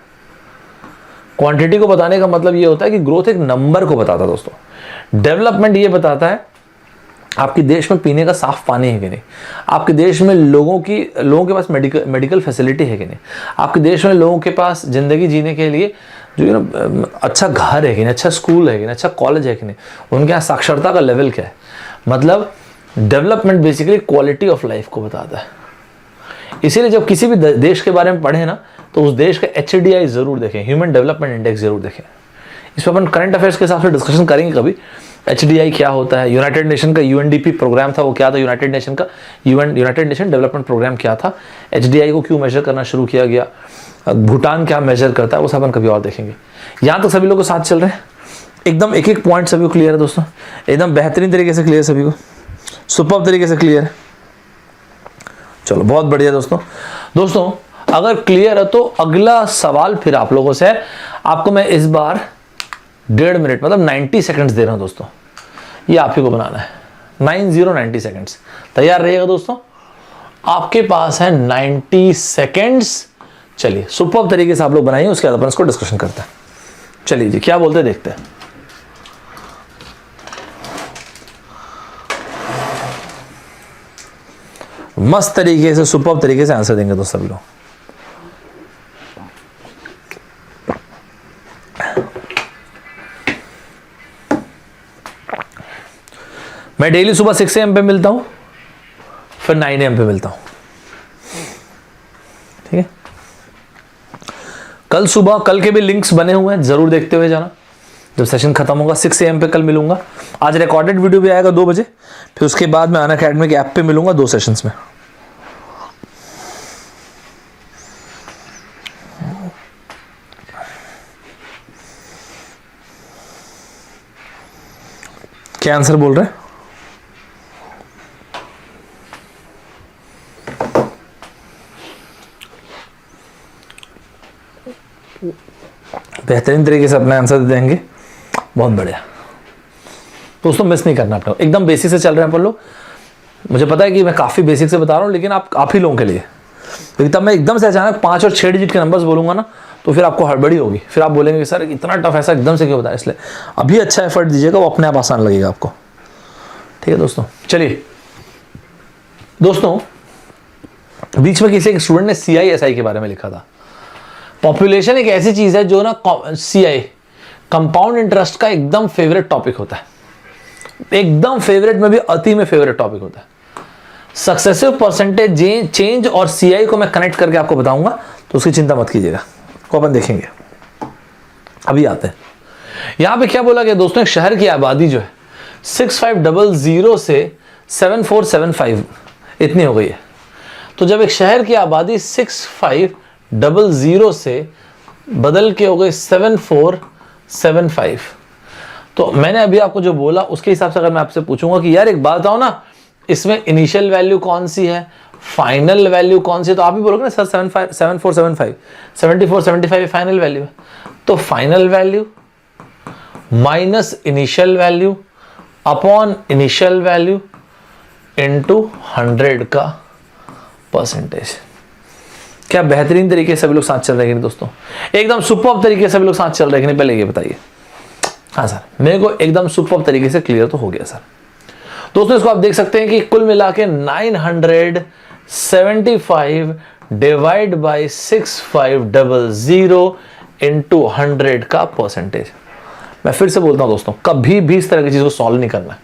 क्वांटिटी को बताने का मतलब ये होता है कि ग्रोथ एक नंबर को बताता है दोस्तों। डेवलपमेंट ये बताता है आपके देश में पीने का साफ पानी है कि नहीं, आपके देश में लोगों के पास मेडिकल फैसिलिटी है कि नहीं, आपके देश में लोगों के पास जिंदगी जीने के लिए जो अच्छा घर है कि नहीं, अच्छा स्कूल है कि नहीं, अच्छा कॉलेज है कि नहीं, उनके यहाँ साक्षरता का लेवल क्या है। मतलब development basically quality of life को बताता है। इसीलिए जब किसी भी देश के बारे में पढ़े ना, तो उस देश का HDI जरूर देखें, ह्यूमन डेवलपमेंट इंडेक्स जरूर देखें। इस पर अपन करंट अफेयर्स के हिसाब से डिस्कशन करेंगे कभी। HDI क्या होता है, यूनाइटेड नेशन का UNDP प्रोग्राम था, वो क्या था, यूनाइटेड नेशन का यूनाइटेड नेशन डेवलपमेंट प्रोग्राम क्या था, HDI को क्यों मेजर करना शुरू किया गया, भूटान क्या मेजर करता है, वो सब अपन कभी और देखेंगे। यहाँ तक सभी लोग को साथ चल रहे हैं, एकदम एक एक पॉइंट सभी को क्लियर है दोस्तों, एकदम बेहतरीन तरीके से क्लियर, सभी को सुपर्ब तरीके से क्लियर है। चलो बहुत बढ़िया दोस्तों अगर क्लियर है तो अगला सवाल फिर आप लोगों से है। आपको मैं इस बार 1.5 मिनट मतलब 90 सेकंड्स दे रहा हूं दोस्तों, ये आप ही को बनाना है। 90 सेकंड्स, तैयार रहिएगा दोस्तों, आपके पास है 90 सेकंड्स। चलिए सुपर्ब तरीके से आप लोग बनाइए, उसके बाद अपन इसको डिस्कशन करते हैं। चलिए जी क्या बोलते हैं देखते हैं। मस्त तरीके से सुपर्ब तरीके से आंसर देंगे दोस्तों सभी लोग। मैं डेली सुबह 6 AM पे मिलता हूं, फिर 9 AM पे मिलता हूं, ठीक है। कल सुबह, कल के भी लिंक्स बने हुए हैं, जरूर देखते हुए जाना। जब सेशन खत्म होगा 6 AM पे कल मिलूंगा। आज रिकॉर्डेड वीडियो भी आएगा 2 बजे, फिर उसके बाद मैं अनअकैडमी के ऐप पे मिलूंगा 2 सेशंस में। क्या आंसर बोल रहे हैं? बेहतरीन तरीके से अपना आंसर दे देंगे। बहुत बढ़िया दोस्तों, मिस नहीं करना आपको, एकदम बेसिक से चल रहे हैं अपन लोग। मुझे पता है कि मैं काफ़ी बेसिक से बता रहा हूँ, लेकिन आप ही लोगों के लिए, क्योंकि तब मैं एकदम से अचानक 5 और 6 डिजिट के नंबर्स बोलूँगा ना, तो फिर आपको हड़बड़ी होगी, फिर आप बोलेंगे कि सर इतना टफ ऐसा एकदम से क्यों बताया। इसलिए अभी अच्छा एफर्ट दीजिएगा, वो अपने आप आसान लगेगा आपको। ठीक है दोस्तों, चलिए दोस्तों, बीच में किसी एक स्टूडेंट ने CISI के बारे में लिखा था। पॉपुलेशन एक ऐसी चीज है जो ना CI कंपाउंड इंटरेस्ट का एकदम फेवरेट टॉपिक होता है, एकदम फेवरेट में भी अति में फेवरेट टॉपिक होता है। सक्सेसिव परसेंटेज चेंज और CI को मैं कनेक्ट करके आपको बताऊंगा, तो उसकी चिंता मत कीजिएगा, को अपन देखेंगे। अभी आते हैं यहां पे क्या बोला गया दोस्तों, एक शहर की आबादी जो है 6500 से 7475 इतनी हो गई है। तो जब एक शहर की आबादी 6500 से बदल के हो गई 7475, तो मैंने अभी आपको जो बोला उसके हिसाब से अगर मैं आपसे पूछूंगा कि यार एक बात बताओ ना, इसमें इनिशियल वैल्यू कौन सी है, फाइनल वैल्यू कौन सी है, तो आप भी बोलोगे ना सर 7475 7475 फाइनल वैल्यू है। तो final value minus initial value upon initial value into 100 का परसेंटेज। क्या बेहतरीन तरीके से सभी लोग साथ चल रहे हैं कि नहीं दोस्तों, एकदम सुपर्ब तरीके से सभी लोग साथ चल रहे हैं कि नहीं, पहले ये बताइए। हाँ सर, मेरे को एकदम सुपर्ब तरीके से क्लियर तो हो गया सर। दोस्तों इसको आप देख सकते हैं कि कुल मिला के 975 डिवाइड बाई 6500 इंटू 100 का परसेंटेज। मैं फिर से बोलता हूं दोस्तों, कभी भी इस तरह की चीज को सॉल्व नहीं करना है।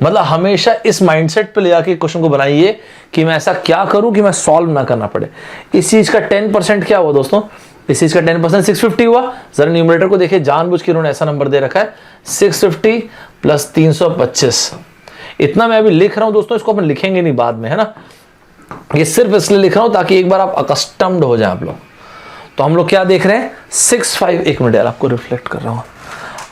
मतलब हमेशा इस माइंडसेट पे ले जाके क्वेश्चन को बनाइए कि मैं ऐसा क्या करूं कि मैं सॉल्व ना करना पड़े। इस चीज का 10% क्या हुआ दोस्तों, इस चीज का 10% 650 हुआ। जरा न्यूमरेटर को देखिए, जानबूझ के उन्होंने ऐसा नंबर दे रखा है 650 प्लस 325। इतना मैं अभी लिख रहा हूं दोस्तों, इसको अपन लिखेंगे नहीं बाद में, है ना। ये सिर्फ इसलिए लिख रहा हूं ताकि एक बार आप अकस्टम्ड हो जाए आप लोग। तो हम लोग क्या देख रहे हैं 65, एक मिनट यार आपको रिफ्लेक्ट कर रहा हूं।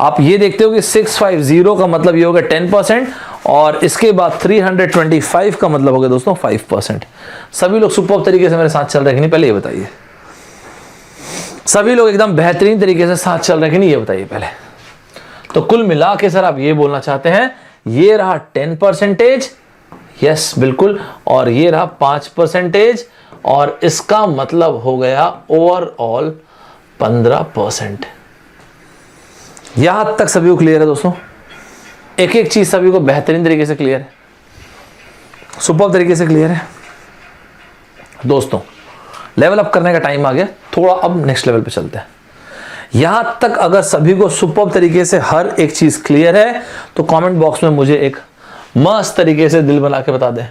आप ये देखते हो कि 650 का मतलब ये होगा 10%, और इसके बाद 325 का मतलब हो गया दोस्तों 5%। सभी लोग सुपर्ब तरीके से मेरे साथ चल रहे हैं कि नहीं, पहले ये बताइए। सभी लोग एकदम बेहतरीन तरीके से साथ चल रहे हैं कि नहीं, ये बताइए पहले। तो कुल मिला के सर आप ये बोलना चाहते हैं, ये रहा 10%, यस बिल्कुल, और ये रहा 5%, और इसका मतलब हो गया ओवरऑल 15%। यहां तक सभी को क्लियर है दोस्तों, एक एक चीज सभी को बेहतरीन तरीके से क्लियर है, सुपर्ब तरीके से क्लियर है दोस्तों। लेवल अप करने का टाइम आ गया, थोड़ा अब नेक्स्ट लेवल पे चलते हैं। यहां तक अगर सभी को सुपर्ब तरीके से हर एक चीज क्लियर है, तो कमेंट बॉक्स में मुझे एक मस्त तरीके से दिल बना के बता दें।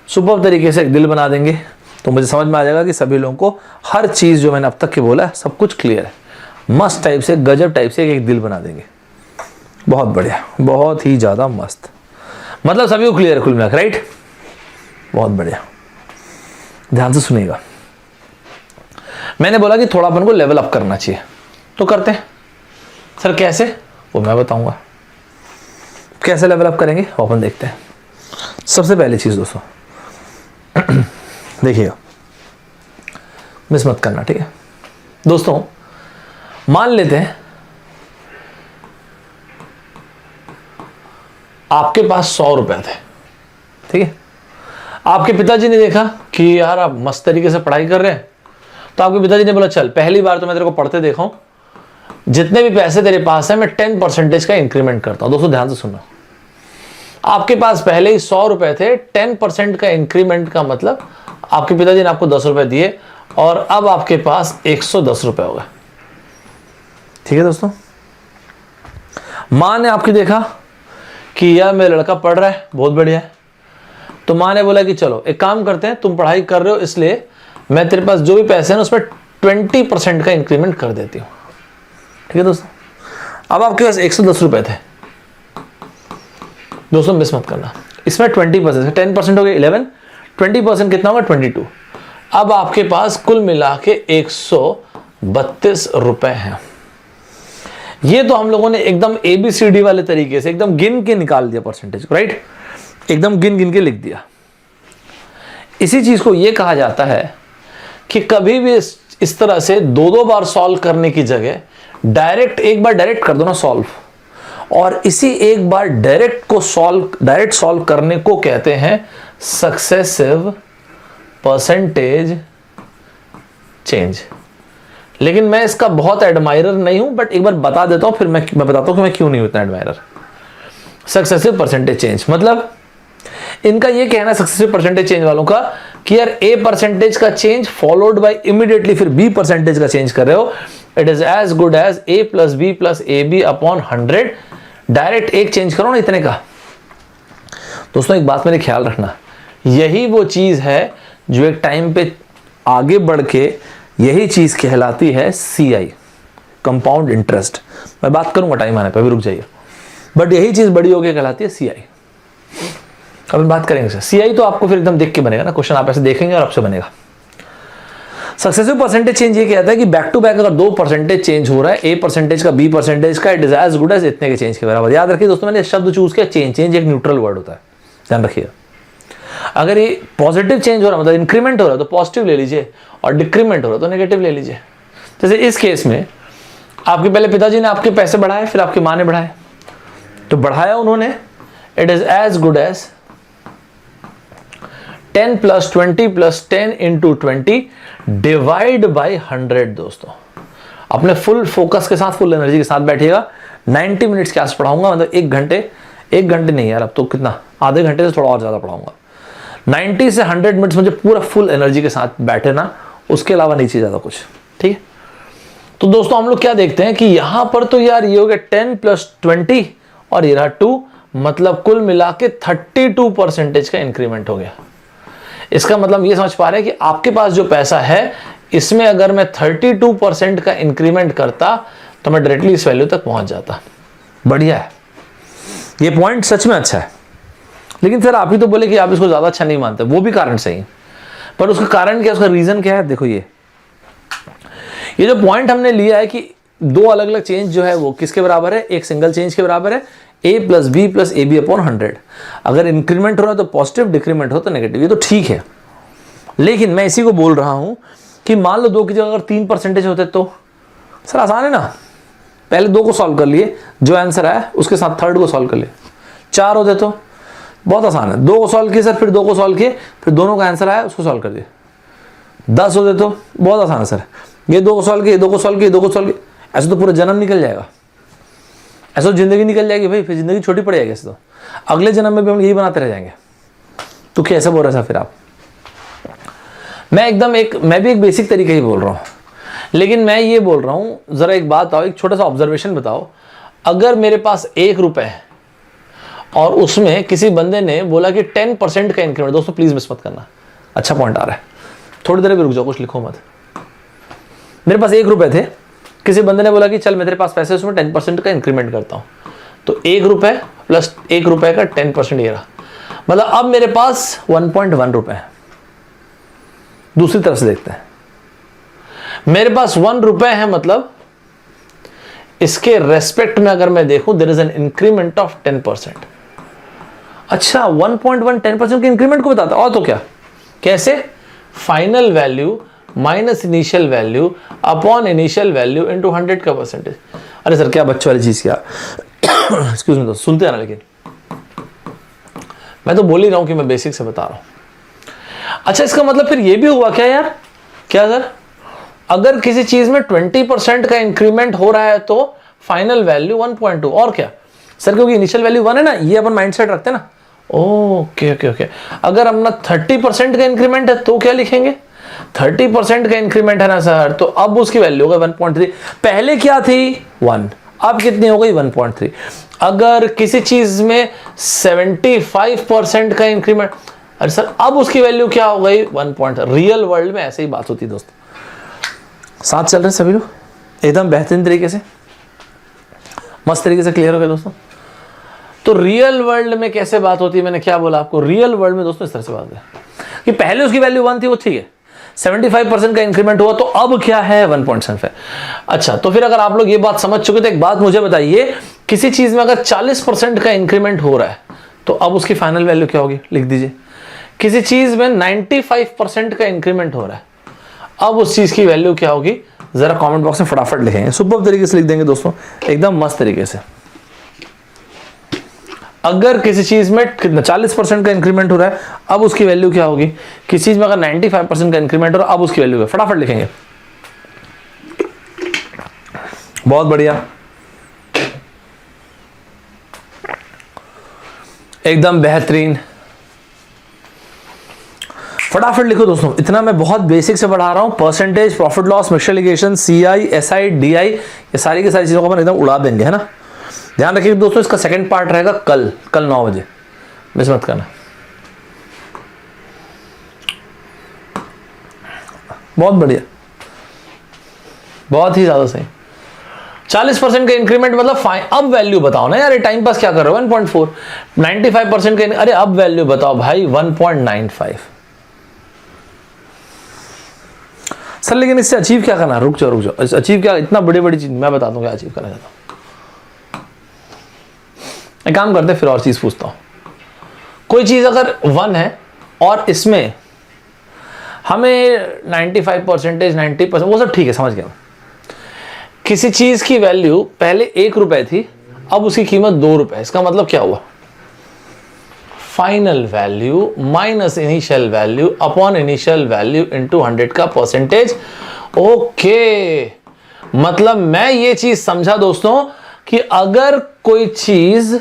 सुपर्ब तरीके से एक दिल बना देंगे तो मुझे समझ में आ जाएगा कि सभी लोगों को हर चीज जो मैंने अब तक के बोला है सब कुछ क्लियर है। मस्त टाइप से, गजब टाइप से एक दिल बना देंगे। बहुत बढ़िया, बहुत ही ज्यादा मस्त, मतलब सभी को क्लियर है कुल मिलाकर, राइट। बहुत बढ़िया, ध्यान से सुनिएगा। मैंने बोला कि थोड़ा अपन को लेवल अप करना चाहिए, तो करते हैं। सर कैसे, वो मैं बताऊंगा। कैसे लेवल अप करेंगे वो अपन देखते हैं। सबसे पहली चीज दोस्तों देखिएगा, मिस मत करना, ठीक है दोस्तों। मान लेते हैं आपके पास 100 रुपए थे, ठीक है। आपके पिताजी ने देखा कि यार आप मस्त तरीके से पढ़ाई कर रहे हैं, तो आपके पिताजी ने बोला चल पहली बार तो मैं तेरे को पढ़ते देखा हूं, जितने भी पैसे तेरे पास है मैं 10% का इंक्रीमेंट करता हूं। दोस्तों ध्यान से सुनना, आपके पास पहले ही 100 रुपए थे, 10% का इंक्रीमेंट का मतलब आपके पिताजी ने आपको 10 रुपए दिए, और अब आपके पास 110 रुपए हो गए, ठीक है दोस्तों। मां ने आपकी देखा कि यार मेरा लड़का पढ़ रहा है, बहुत बढ़िया है, तो मां ने बोला कि चलो एक काम करते हैं, तुम पढ़ाई कर रहे हो इसलिए मैं तेरे पास जो भी पैसे हैं उसमें 20% का इंक्रीमेंट कर देती हूँ, ठीक है दोस्तों। अब आपके पास 110 रुपए थे दोस्तों, मिस मत करना, इसमें 20%, 10% हो गए 11, 20% कितना होगा 22। अब आपके पास कुल मिला के 132 रुपए हैं। ये तो हम लोगों ने एकदम ABCD वाले तरीके से एकदम गिन के निकाल दिया परसेंटेज को, राइट, एकदम गिन गिन के लिख दिया। इसी चीज को ये कहा जाता है कि कभी भी इस तरह से दो दो बार सॉल्व करने की जगह एक बार डायरेक्ट कर दो ना सॉल्व, और इसी एक बार डायरेक्ट सॉल्व करने को कहते हैं सक्सेसिव परसेंटेज चेंज। लेकिन मैं इसका बहुत एडमायरर नहीं हूं, बट एक बार बता देता हूं, फिर मैं बताता हूं कि मैं क्यों नहीं उतना एडमायरर। सक्सेसिव परसेंटेज चेंज मतलब इनका ये कहना सक्सेसिव परसेंटेज चेंज वालों का कि यार ए परसेंटेज का चेंज फॉलोड बाय इमीडिएटली फिर बी परसेंटेज का चेंज कर रहे हो, it is as good as A plus B plus A B upon 100। Direct एक चेंज करो ना इतने का। दोस्तों एक बात मेरे ख्याल रखना, यही वो चीज है जो एक टाइम पे आगे बढ़ के यही चीज कहलाती है CI, कंपाउंड इंटरेस्ट। मैं बात करूंगा टाइम आने पर, अभी रुक जाइए। बट यही चीज बड़ी होकर कहलाती है CI। अब बात करेंगे सर CI तो आपको फिर एकदम देख के बनेगा ना क्वेश्चन, आप ऐसे देखेंगे और आपसे बनेगा। सक्सेसिव परसेंटेज चेंज ये कहता है कि बैक टू बैक अगर दो परसेंटेज चेंज हो रहा है, ए परसेंटेज का बी परसेंटेज का, it is as good as इतने के चेंज के बराबर। याद रखिए दोस्तों मैंने शब्द चूज किया चेंज एक न्यूट्रल वर्ड होता है, ध्यान रखिए। अगर ये पॉजिटिव चेंज हो रहा है मतलब इंक्रीमेंट हो रहा है तो पॉजिटिव ले लीजिए, और डिक्रीमेंट हो रहा है तो नेगेटिव ले लीजिए। जैसे इस केस में आपके पहले पिताजी ने आपके पैसे बढ़ाए, फिर आपकी माँ ने बढ़ाए, तो बढ़ाया उन्होंने, it is as good as 10 plus 20 plus 10 into 20 divide by 100। दोस्तों अपने फुल फोकस के साथ, फुल एनर्जी के साथ बैठिएगा। 90 मिनट्स क्लास पढ़ाऊंगा, मतलब एक घंटे नहीं यार, अब तो कितना, आधे घंटे से थोड़ा और ज्यादा पढ़ाऊंगा। 90 से 100 मिनट्स मुझे पूरा फुल एनर्जी के साथ बैठे ना, उसके अलावा नहीं चाहिए ज्यादा कुछ, ठीक है। तो दोस्तों हम लोग क्या देखते हैं कि यहां पर तो यार ये हो गया 10 प्लस 20 और ये रहा 2, मतलब कुल मिला के 32% का इंक्रीमेंट हो गया। इसका मतलब ये समझ पा रहे हैं कि आपके पास जो पैसा है इसमें अगर मैं 32% का इंक्रीमेंट करता तो मैं डायरेक्टली इस वैल्यू तक पहुंच जाता। बढ़िया है, ये पॉइंट सच में अच्छा है। लेकिन सर आप ही तो बोले कि आप इसको ज्यादा अच्छा नहीं मानते, वो भी कारण सही, पर उसका कारण क्या, उसका रीजन क्या है? देखो ये जो पॉइंट हमने लिया है कि दो अलग अलग चेंज जो है वो किसके बराबर है, एक सिंगल चेंज के बराबर है, a plus B plus A B upon 100। अगर इंक्रीमेंट हो रहा है तो पॉजिटिव, डिक्रीमेंट हो तो नेगेटिव, ये तो ठीक है। लेकिन मैं इसी को बोल रहा हूं कि मान लो 2 की जगह अगर 3% होते तो सर आसान है ना, पहले 2 को सॉल्व कर लिए, जो आंसर आया उसके साथ थर्ड को सॉल्व कर लिए। 4 होते तो बहुत आसान है, 2 को सॉल्व किए सर, फिर 2 को सॉल्व किए, फिर दोनों का आंसर आया उसको सॉल्व कर दिए। 10 होते तो बहुत आसान है सर, ये 2 को सॉल्व किए, 2 को सॉल्व किए, 2 को सॉल्व किए, ऐसे तो पूरा जन्म निकल जाएगा, ऐसा तो जिंदगी निकल जाएगी भाई, फिर जिंदगी छोटी पड़ जाएगी। ऐसे तो अगले जन्म में भी हम यही बनाते रह जाएंगे। तो कैसे बोल रहे हैं फिर आप? मैं भी एक बेसिक तरीके ही बोल रहा हूँ, लेकिन मैं ये बोल रहा हूँ जरा एक बात बताओ, एक छोटा सा ऑब्जर्वेशन बताओ। अगर मेरे पास 1 रुपए है और उसमें किसी बंदे ने बोला कि 10% का इंक्रीमेंट, दोस्तों प्लीज मिस मत करना, अच्छा पॉइंट आ रहा है, थोड़ी देर भी रुक जाओ, कुछ लिखो मत। मेरे पास 1 रुपए थे, किसी बंदे ने बोला कि चल मैं तेरे पास पैसे उसमें 10% का इंक्रीमेंट करता हूं, तो 1 रुपए प्लस 1 रुपए का 10% ये रहा, मतलब अब मेरे पास 1.1 रुपए है। दूसरी तरफ से देखते हैं, मेरे पास 1 रुपए है, मतलब इसके रेस्पेक्ट में अगर मैं देखूं there is an increment of 10%। अच्छा 1.1 10% के इंक्रीमेंट को बताता, और तो क्या, कैसे? Final value minus initial value upon initial value into 100 का परसेंटेज। अरे सर क्या बच्चों वाली चीज क्या, एक्सक्यूज मी, तो सुनते हैं ना, लेकिन मैं तो बोल ही रहा हूं कि मैं बेसिक से बता रहा हूं। अच्छा इसका मतलब फिर ये भी हुआ क्या यार, क्या सर, अगर किसी चीज में 20% का इंक्रीमेंट हो रहा है तो फाइनल वैल्यू 1.2, और क्या सर, क्योंकि इनिशियल वैल्यू 1 है ना, ये अपन माइंडसेट रखते हैं ना। ओके ओके ओके, अगर अपना 30% का इंक्रीमेंट है तो क्या लिखेंगे? 30% का इंक्रीमेंट है ना सर, तो अब उसकी वैल्यू होगा 1.3। पहले क्या थी 1, अब कितनी हो गई 1.3। अगर किसी चीज में 75% का इंक्रीमेंट, अरे सर अब उसकी वैल्यू क्या हो गई 1. रियल वर्ल्ड में ऐसे ही बात होती है दोस्तों, साथ चल रहे हैं सभी लोग एकदम बेहतरीन तरीके से, मस्त तरीके से क्लियर हो गया दोस्तों। तो रियल वर्ल्ड में कैसे बात होती है, मैंने क्या बोला आपको, रियल वर्ल्ड में दोस्तों इस तरह से बात है कि पहले उसकी वैल्यू 1 थी, वो ठीक है, 75% का इंक्रीमेंट हुआ तो अब क्या है 1.75। अच्छा तो फिर अगर आप लोग ये बात समझ चुके तो एक बात मुझे बताइए, किसी चीज में अगर 40% का इंक्रीमेंट हो रहा है तो अब उसकी फाइनल वैल्यू क्या होगी, लिख दीजिए। किसी चीज में 95% का इंक्रीमेंट हो रहा है, अब उस चीज की वैल्यू क्या होगी, जरा कमेंट बॉक्स में फटाफट लिखेंगे, सुपर तरीके से लिख देंगे दोस्तों, एकदम मस्त तरीके से। अगर किसी चीज में कितना 40% का इंक्रीमेंट हो रहा है, अब उसकी वैल्यू क्या होगी। किसी चीज में अगर 95% का इंक्रीमेंट हो रहा है, अब उसकी वैल्यू है, फटाफट लिखेंगे। बहुत बढ़िया, एकदम बेहतरीन, फटाफट लिखो दोस्तों। इतना मैं बहुत बेसिक से बढ़ा रहा हूं, percentage, profit loss, mixture allegation, CI, SI, DI, ये सारी की सारी चीजों को अपन एकदम उड़ा देंगे, है ना। ध्यान रखिए दोस्तों, इसका सेकंड पार्ट रहेगा कल 9 बजे, मिस मत करना। बहुत बढ़िया, बहुत ही ज्यादा सही। 40% का इंक्रीमेंट मतलब फाइन, अब वैल्यू बताओ ना यार, ये टाइम पास क्या कर रहे हो। 1.4, 95% का, अरे अब वैल्यू बताओ भाई 1.95। सर लेकिन इससे अचीव क्या करना, रुक जाओ, अचीव क्या, इतना बड़ी चीज मैं बताता हूँ क्या अचीव करना चाहता हूँ। एक काम करते फिर और चीज पूछता हूं। कोई चीज अगर 1 है और इसमें हमें 95%, 90%, वो सब ठीक है, समझ गया। किसी चीज की वैल्यू पहले 1 रुपए थी, अब उसकी कीमत 2 रुपए, इसका मतलब क्या हुआ, final value minus initial value upon initial value into 100 का परसेंटेज। ओके, मतलब मैं ये चीज समझा दोस्तों कि अगर कोई चीज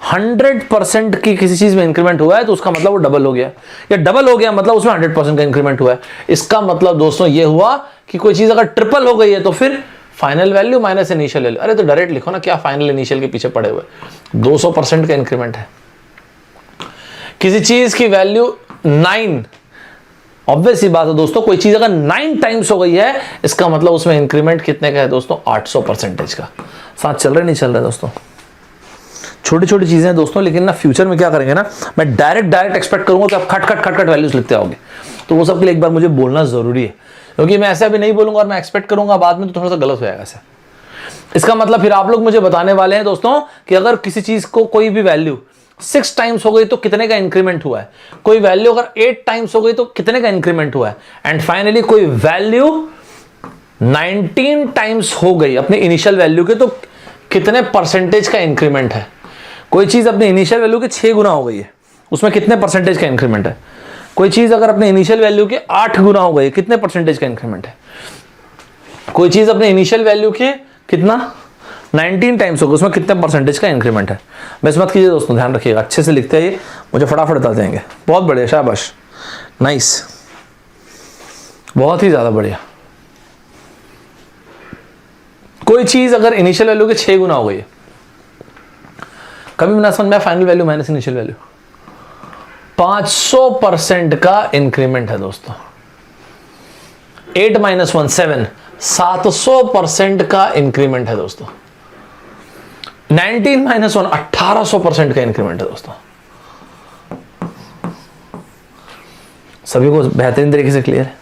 100% की किसी चीज में इंक्रीमेंट हुआ है तो उसका मतलब वो डबल हो गया, या डबल हो गया मतलब उसमें 100% का इंक्रीमेंट हुआ है। इसका मतलब दोस्तों ये हुआ कि कोई चीज अगर ट्रिपल हो गई है तो फिर final value minus initial value. अरे तो डायरेक्ट लिखो ना, क्या फाइनल इनिशियल के पीछे पड़े हुए, 200% का इंक्रीमेंट है। किसी चीज की वैल्यू 9, ऑब्वियस सी बात है दोस्तों, कोई चीज अगर 9 टाइम्स हो गई है, इसका मतलब उसमें इंक्रीमेंट कितने का है दोस्तों, 800% का। साथ चल रहे नहीं चल रहे दोस्तों, छोटी छोटी चीजें दोस्तों, लेकिन ना फ्यूचर में क्या करेंगे ना, मैं डायरेक्ट एक्सपेक्ट करूंगा कि आप खट वैल्यूज लिखते आओगे, तो वो सब के लिए एक बार मुझे बोलना जरूरी है, क्योंकि मैं ऐसे अभी नहीं बोलूंगा और मैं एक्सपेक्ट करूंगा बाद में तो थोड़ा सा गलत हो जाएगा ऐसे। इसका मतलब फिर आप लोग मुझे बताने वाले हैं दोस्तों कि अगर किसी चीज को कोई भी वैल्यू 6 टाइम्स हो गई तो कितने का इंक्रीमेंट हुआ है, कोई वैल्यू अगर 8 टाइम्स हो गई तो कितने का इंक्रीमेंट हुआ है, एंड फाइनली कोई वैल्यू 19 टाइम्स हो गई अपने इनिशियल वैल्यू के तो कितने परसेंटेज का इंक्रीमेंट है। कोई चीज अपने इनिशियल वैल्यू के 6 गुना हो गई है, उसमें कितने परसेंटेज का इंक्रीमेंट है। कोई चीज अगर अपने इनिशियल वैल्यू के 8 गुना हो गई, कितने परसेंटेज का इंक्रीमेंट है। कोई चीज अपने इनिशियल वैल्यू के कितना 19 टाइम्स हो गई, उसमें कितने परसेंटेज का इंक्रीमेंट है। मिस मत कीजिए दोस्तों, ध्यान रखिएगा, अच्छे से लिखते हैं, मुझे फटाफट बता देंगे। बहुत बढ़िया, शाबाश, नाइस, बहुत ही ज्यादा बढ़िया। कोई चीज अगर इनिशियल वैल्यू के 6 गुना हो गई है, कभी भी ना समझ में final value minus initial value, 500% का इंक्रीमेंट है दोस्तों। 8 - 1 7, 700% का इंक्रीमेंट है दोस्तों। 19 - 1 1800% का इंक्रीमेंट है दोस्तों। सभी को बेहतरीन तरीके से क्लियर है,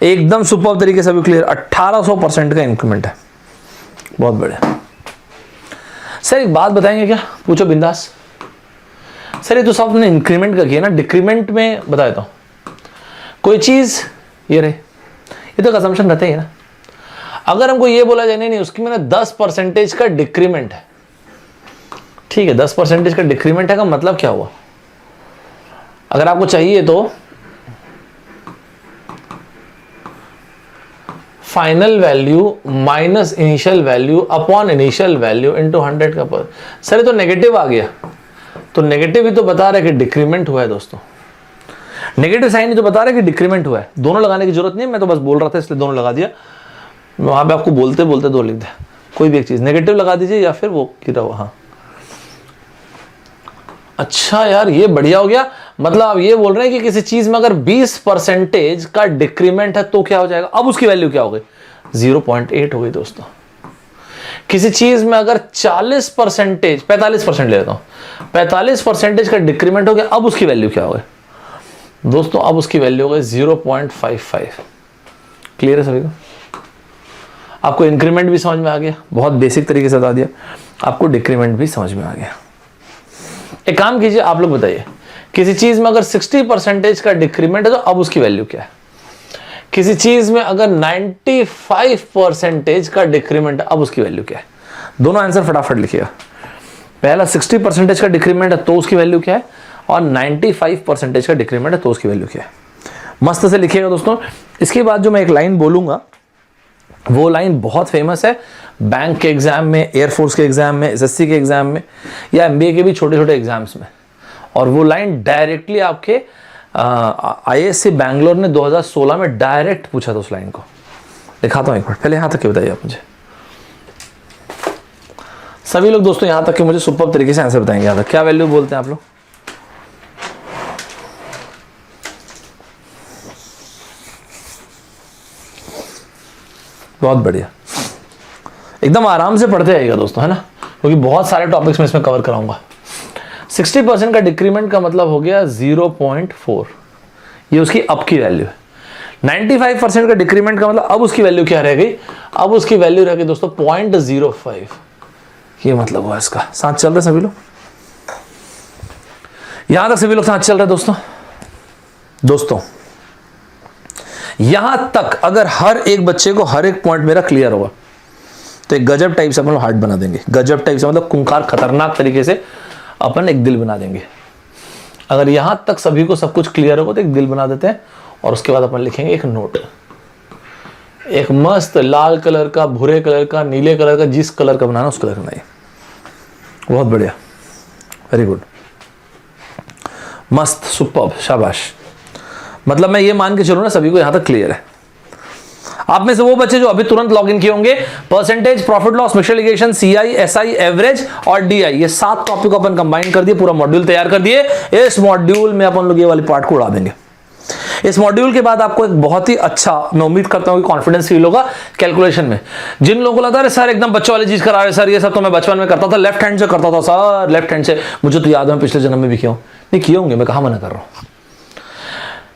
एकदम सुपर तरीके से सभी क्लियर। 1800% का इंक्रीमेंट है, बहुत बढ़िया। सर एक बात बताएंगे क्या, पूछो बिंदास। सर ये तो सब आपने इंक्रीमेंट का किया ना, डिक्रीमेंट में बता देता हूं। कोई चीज ये रहे, ये तो असम्पशन रहते ही ना। अगर हमको ये बोला जाए नहीं उसकी मैंने 10% का डिक्रीमेंट है, ठीक है 10% का डिक्रीमेंट है, का मतलब क्या हुआ। अगर आपको चाहिए तो final value minus initial value upon initial value into 100 का पर। सर ये तो नेगेटिव आ गया, तो नेगेटिव ही तो बता रहा है कि डिक्रीमेंट हुआ है दोस्तों। नेगेटिव साइन ही तो बता रहा है कि डिक्रीमेंट हुआ है। दोनों लगाने की जरूरत नहीं है, मैं तो बस बोल रहा था इसलिए दोनों लगा दिया। वहां पे आपको बोलते बोलते दो लिख दिया, कोई भी एक चीज नेगेटिव लगा दीजिए या फिर वो गिरा हुआ। हाँ अच्छा यार ये बढ़िया हो गया। मतलब आप ये बोल रहे हैं कि किसी चीज में अगर 20% का डिक्रीमेंट है तो क्या हो जाएगा, अब उसकी वैल्यू क्या हो गई 0.8 हो गई दोस्तों। किसी चीज में अगर 40% 45% ले लेता हूं, 45% का डिक्रीमेंट हो गया, अब उसकी वैल्यू क्या हो गई दोस्तों, अब उसकी वैल्यू हो गई 0.55। क्लियर है सभी को। आपको इंक्रीमेंट भी समझ में आ गया, बहुत बेसिक तरीके से बता दिया, आपको डिक्रीमेंट भी समझ में आ गया। एक काम कीजिए आप लोग बताइए, किसी चीज में अगर 60% का डिक्रीमेंट है तो अब उसकी वैल्यू क्या है। किसी चीज में अगर 95% का डिक्रीमेंट, अब उसकी वैल्यू क्या है? दोनों आंसर फटाफट लिखिएगा। पहला 60% का डिक्रीमेंट है तो उसकी वैल्यू क्या है, और 95% का डिक्रीमेंट है तो उसकी वैल्यू क्या है। मस्त से लिखिएगा दोस्तों। इसके बाद जो मैं एक लाइन बोलूंगा वो लाइन बहुत फेमस है बैंक के एग्जाम में, एयरफोर्स के एग्जाम में, एसएससी के एग्जाम में, या एमबीए के भी छोटे छोटे एग्जाम्स में, और वो लाइन डायरेक्टली आपके आईएएससी बैंगलोर ने 2016 में डायरेक्ट पूछा था उस लाइन को। दिखाता हूं एक बार, पहले यहां तक के बताइए आप मुझे। सभी लोग दोस्तों यहां तक के मुझे सुपर तरीके से आंसर बताएंगे। यहां तक क्या वैल्यू बोलते हैं आप लोग? बहुत बढ़िया, एकदम आराम से पढ़ते आइएगा दोस्तों, है ना, क्योंकि बहुत सारे टॉपिक्स में इसमें कवर कराऊंगा। 60% का डिक्रीमेंट का मतलब हो गया 0.4, ये उसकी अब की वैल्यू है। 95% का डिक्रीमेंट का मतलब अब उसकी वैल्यू क्या रह गई? अब उसकी वैल्यू रह गई दोस्तों 0.05। ये मतलब हुआ इसका। साथ चल रहे सभी लोग? यहां तक सभी लोग साथ चल रहे दोस्तों यहां तक अगर हर एक बच्चे को हर एक पॉइंट मेरा क्लियर होगा तो एक गजब टाइप से अपन हार्ट बना देंगे। गजब टाइप से मतलब खूंखार खतरनाक तरीके से अपन एक दिल बना देंगे। अगर यहां तक सभी को सब कुछ क्लियर होगा तो एक दिल बना देते हैं, और उसके बाद अपन लिखेंगे एक नोट, एक मस्त लाल कलर का, भूरे कलर का, नीले कलर का, जिस कलर का बनाना उस कलर का बनाइए। बहुत बढ़िया, वेरी गुड, मस्त, सुपर्ब, शाबाश। मतलब मैं ये मान के चलूं ना सभी को यहां तक क्लियर है। आप में से वो बच्चे जो अभी तुरंत लॉग इन किए होंगे, percentage, profit loss, mixture allegation, CI, SI, average और डीआई, ये 7 टॉपिक को अपन कंबाइन कर दिए, पूरा मॉड्यूल तैयार कर दिए। इस मॉड्यूल में अपन लोग ये वाली पार्ट को उड़ा देंगे। इस मॉड्यूल के बाद आपको एक बहुत ही अच्छा, मैं उम्मीद करता हूं कि कॉन्फिडेंस फील होगा कैलकुलेशन में। जिन लोगों को लगता है सर एकदम बच्चों वाली चीज करा रहे सर, ये सब तो मैं बचपन में करता था, लेफ्ट हैंड से करता था सर, लेफ्ट हैंड से, मुझे तो याद है पिछले जन्म में भी किया हूं। नहीं किए होंगे, मैं कहां मना कर रहा हूं।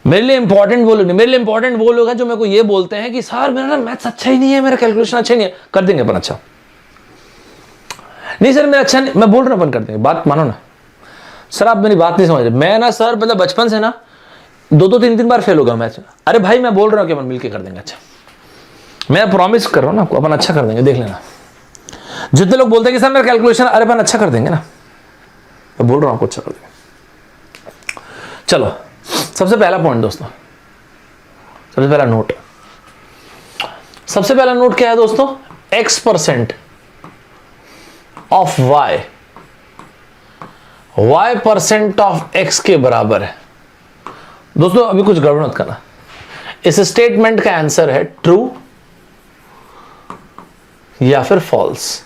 मेरे लिए इंपॉर्टेंट वो लोग नहीं, मेरे लिए इंपॉर्टेंट वो लोग हैं जो मेरे को ये बोलते हैं कि सर मेरा ना मैथ्स अच्छा ही नहीं है, मेरा कैलकुलेशन अच्छा ही नहीं है। कर देंगे अपन अच्छा। नहीं सर मेरा अच्छा नहीं, मैं बोल रहा हूं अपन कर देंगे, बात मानो ना। सर आप मेरी बात नहीं समझ रहे। मैं ना सर मतलब बचपन से ना 2-2, 3-3 बार फेल हो गया मैथ्स में। अरे भाई मैं बोल रहा हूं कि अपन मिलके कर देंगे अच्छा। मैं प्रॉमिस कर रहा हूं ना आपको, अपन अच्छा कर देंगे, देख लेना। जितने लोग बोलते हैं कि सर मेरा कैलकुलेशन, अरे अपन अच्छा कर देंगे ना, मैं बोल रहा हूं आपको अच्छा कर देंगे। चलो सबसे पहला पॉइंट दोस्तों, सबसे पहला नोट, सबसे पहला नोट क्या है दोस्तों? x% of y, y% of x के बराबर है। दोस्तों अभी कुछ गड़बड़ मत करना, इस स्टेटमेंट का आंसर है ट्रू या फिर फॉल्स।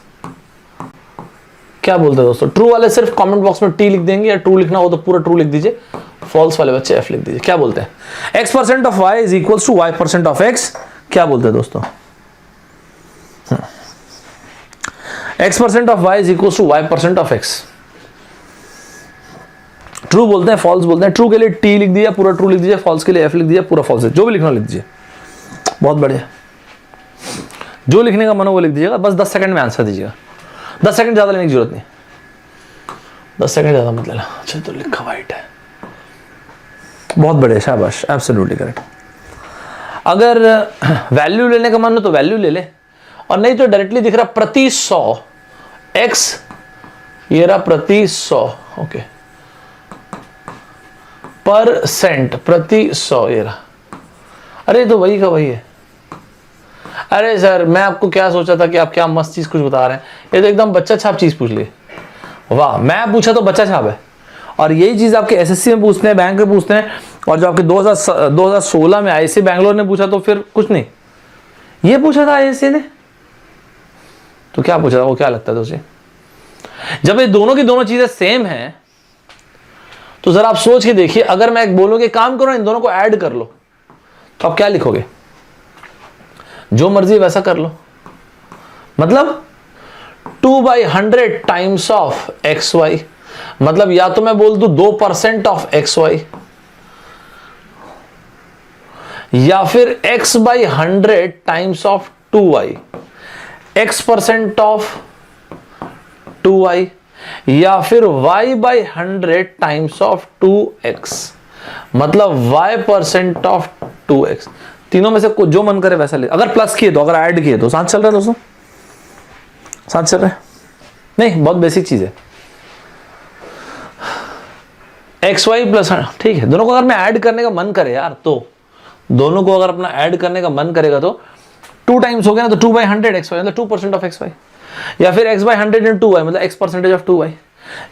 क्या बोलते हैं दोस्तों? ट्रू वाले सिर्फ कमेंट बॉक्स में टी लिख देंगे, या ट्रू लिखना हो तो पूरा ट्रू लिख दीजिए, फॉल्स वाले बच्चे एफ लिख दीजिए। क्या बोलते हैं? x% of y is equals to y% of x। क्या बोलते हैं दोस्तों? x% of y is equals to y% of x। True बोलते हैं, फॉल्स बोलते हैं। ट्रू के लिए टी लिख दिया, पूरा ट्रू लिख दीजिए, फॉल्स के लिए एफ लिख दिया, पूरा फॉल्स, जो भी लिखना लिख दीजिए। बहुत बढ़िया, जो लिखने का मन हो वो लिख दीजिएगा, बस 10 सेकंड में आंसर दीजिएगा। 10 सेकंड ज्यादा लेने की जरूरत नहीं, 10 सेकंड ज्यादा मत लेना। अच्छा तो लिखा वाइट है, बहुत बढ़िया, शाबाश, एब्सोल्युटली करेक्ट। अगर वैल्यू लेने का मन हो तो वैल्यू ले ले, और नहीं तो डायरेक्टली दिख रहा प्रति 100 x, ये रहा प्रति 100, ओके, परसेंट प्रति 100, ये रहा। अरे तो वही का वही है। अरे सर मैं आपको क्या सोचा था कि आप क्या मस्त चीज कुछ बता रहे हैं, ये तो एकदम बच्चा छाप चीज पूछ ली। वाह, मैं पूछा तो बच्चा छाप है, और यही चीज आपके एसएससी में पूछते हैं, बैंक में पूछते हैं, और जो आपके 2016 में आईएससी बैंगलोर ने पूछा तो फिर कुछ नहीं, ये पूछा था आईएससी ने, तो क्या पूछा था वो? क्या लगता है तुझे? जब ये दोनों की दोनों चीजें सेम हैं तो जरा आप सोच के देखिए, अगर मैं एक बोलूंगी काम करो इन दोनों को ऐड कर लो, तो आप क्या लिखोगे? जो मर्जी वैसा कर लो, मतलब 2/100 टाइम्स ऑफ xy, मतलब या तो मैं बोल दूं 2% ऑफ xy, या फिर x/100 times of 2y, x% of 2y, या फिर y/100 टाइम्स ऑफ 2x, मतलब y% ऑफ 2x। तीनों में से जो मन करे वैसा ले, अगर प्लस किए तो, अगर ऐड किए तो। साथ चल रहा है दोस्तों, साथ चल रहा है? नहीं, बहुत बेसिक चीज है। एक्स वाई प्लस, ठीक है, दोनों को अगर मैं ऐड करने का मन करे यार, तो दोनों को अगर अपना ऐड करने का मन करेगा तो 2 टाइम्स हो गया ना, तो 2/100 एक्स वाई मतलब 2% ऑफ एक्स वाई, या फिर x/100 × 2y मतलब x परसेंटेज ऑफ 2y,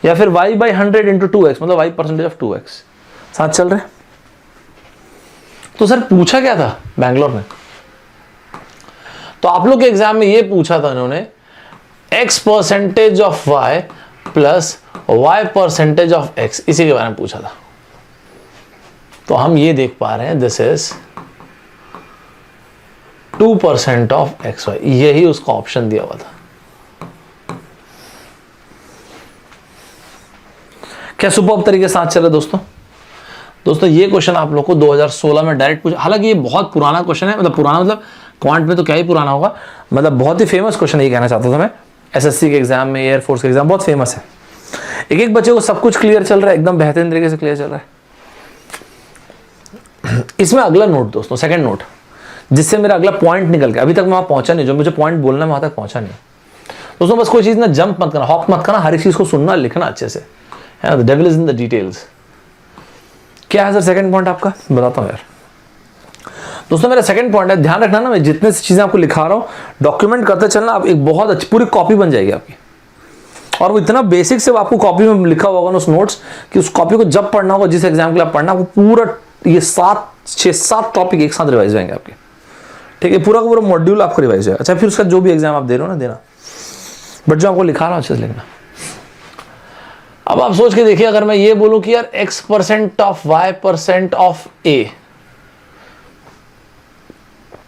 या फिर y/100 × 2x मतलब y परसेंटेज ऑफ 2x। साथ चल रहे? तो सर पूछा क्या था बैंगलोर में? तो आप लोग के एग्जाम में ये पूछा था उन्होंने x percentage of y plus y percentage of x, इसी के बारे में पूछा था। तो हम ये देख पा रहे हैं this is 2% of X Y, यही उसका ऑप्शन दिया हुआ था। क्या सुपर्ब तरीके से साथ चले दोस्तों? दोस्तों ये क्वेश्चन आप लोग को 2016 में डायरेक्ट पूछा, हालांकि ये बहुत पुराना क्वेश्चन है, मतलब पुराना मतलब क्वांट में तो क्या ही पुराना होगा, मतलब बहुत ही फेमस क्वेश्चन ये कहना चाहता था मैं। एसएससी के एग्जाम में, एयरफोर्स के एग्जाम बहुत फेमस है। एक एक बच्चे को सब कुछ क्लियर चल रहा है, एकदम बेहतरीन तरीके से क्लियर चल रहा है। इसमें अगला नोट दोस्तों, सेकंड नोट, जिससे मेरा अगला पॉइंट निकल गया, अभी तक मैं वहां पहुंचा नहीं, जो मुझे पॉइंट बोलना है वहां तक पहुंचा नहीं दोस्तों। बस कोई चीज ना जंप मत करना, हॉप मत करना, हर एक चीज को सुनना लिखना अच्छे से, है ना। The devil is in the details. क्या है सर सेकंड पॉइंट आपका? बताता हूं यार दोस्तों। मेरा सेकंड पॉइंट है, ध्यान रखना ना, मैं जितने सी चीजें आपको लिखा रहा हूं डॉक्यूमेंट करते चलना, आप एक बहुत अच्छी पूरी कॉपी बन जाएगी आपकी। और वो इतना बेसिक से आपको कॉपी में लिखा होगा उस नोट्स कि उस कॉपी को जब पढ़ना होगा, जिस एग्जाम के लिए पढ़ना, वो पूरा ये 6-7 टॉपिक एक साथ रिवाइज होंगे आपके, ठीक है। पूरा का पूरा मॉड्यूल आपको रिवाइज होगा। अच्छा, फिर उसका जो भी एग्जाम आप दे रहे हो ना, देना, बट जो आपको लिखा रहा हूं अच्छे से लिखना। अब आप सोच के देखिए, अगर मैं ये बोलूं कि यार x% of y% of a,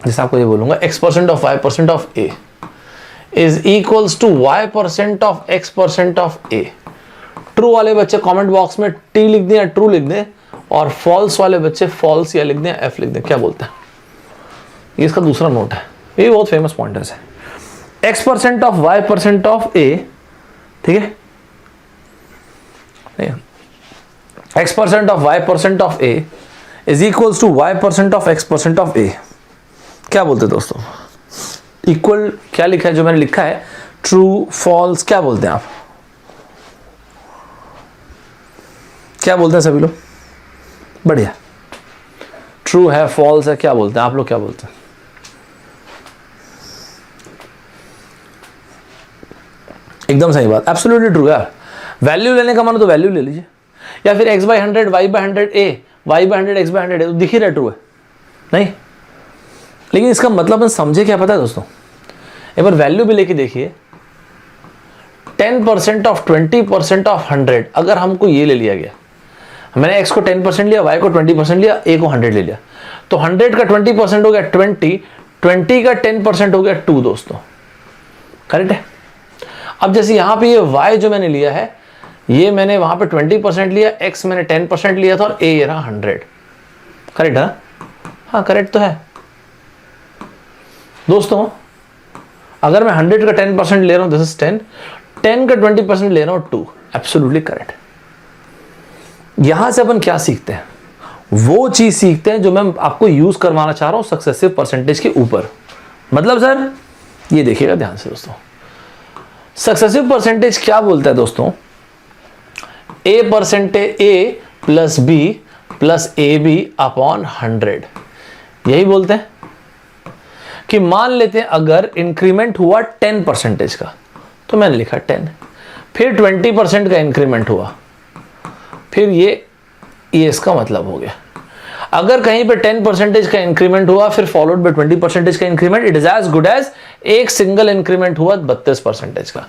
जैसे आपको ये बोलूंगा x% of y% of a is equals to y% of x% of a। True वाले बच्चे कमेंट बॉक्स में t लिख दें या ट्रू लिख दें, और फॉल्स वाले बच्चे फॉल्स या लिख दें f लिख दें। क्या बोलते हैं? ये इसका दूसरा नोट है, ये बहुत फेमस पॉइंट है। x% of y% of a, ठीक है, x% of y% of a is equals to y% of x% of a। क्या बोलते हैं दोस्तों? इक्वल क्या लिखा है, जो मैंने लिखा है ट्रू फॉल्स, क्या बोलते हैं आप? क्या बोलते हैं सभी लोग? बढ़िया, ट्रू है, फॉल्स है, क्या बोलते हैं आप लोग? क्या बोलते हैं? एकदम सही बात, एब्सोल्युटली ट्रू यार। वैल्यू लेने का मन हो तो वैल्यू ले लीजिए, या फिर x/100 y/100 a, y/100 x/100 a, तो दिख ही रहा ट्रू है नहीं। लेकिन इसका मतलब समझे क्या पता है दोस्तों? एक बार वैल्यू भी लेके देखिए, 10% ऑफ 20% ऑफ 100, अगर हमको ये ले लिया गया, मैंने x को 10% लिया, y को 20% लिया, a को 100 ले लिया, तो 100 का 20% हो गया 20, 20 का 10% हो गया 2 दोस्तों, करेक्ट है। अब जैसे यहां पे ये y जो मैंने लिया है, ये मैंने वहां पे 20% लिया, x मैंने 10% लिया था, और a ये रहा 100, करेक्ट है? हाँ करेक्ट तो है दोस्तों। अगर मैं 100 का 10% ले रहा हूं, दिस इज 10, 10 का 20% ले रहा हूं 2, एब्सोल्युटली करेक्ट। यहां से अपन क्या सीखते हैं? वो चीज सीखते हैं जो मैं आपको यूज करवाना चाह रहा हूं सक्सेसिव परसेंटेज के ऊपर। मतलब सर ये देखिएगा ध्यान से दोस्तों, सक्सेसिव परसेंटेज क्या बोलता है दोस्तों? a plus b plus ab upon 100, यही बोलते हैं। कि मान लेते हैं अगर इंक्रीमेंट हुआ 10% का, तो मैंने लिखा 10, फिर 20% का इंक्रीमेंट हुआ, फिर ये इसका मतलब हो गया। अगर कहीं पे 10% का इंक्रीमेंट हुआ, फिर फॉलोड बाय 20% का increment, it is as good as एक सिंगल इंक्रीमेंट हुआ 32% का।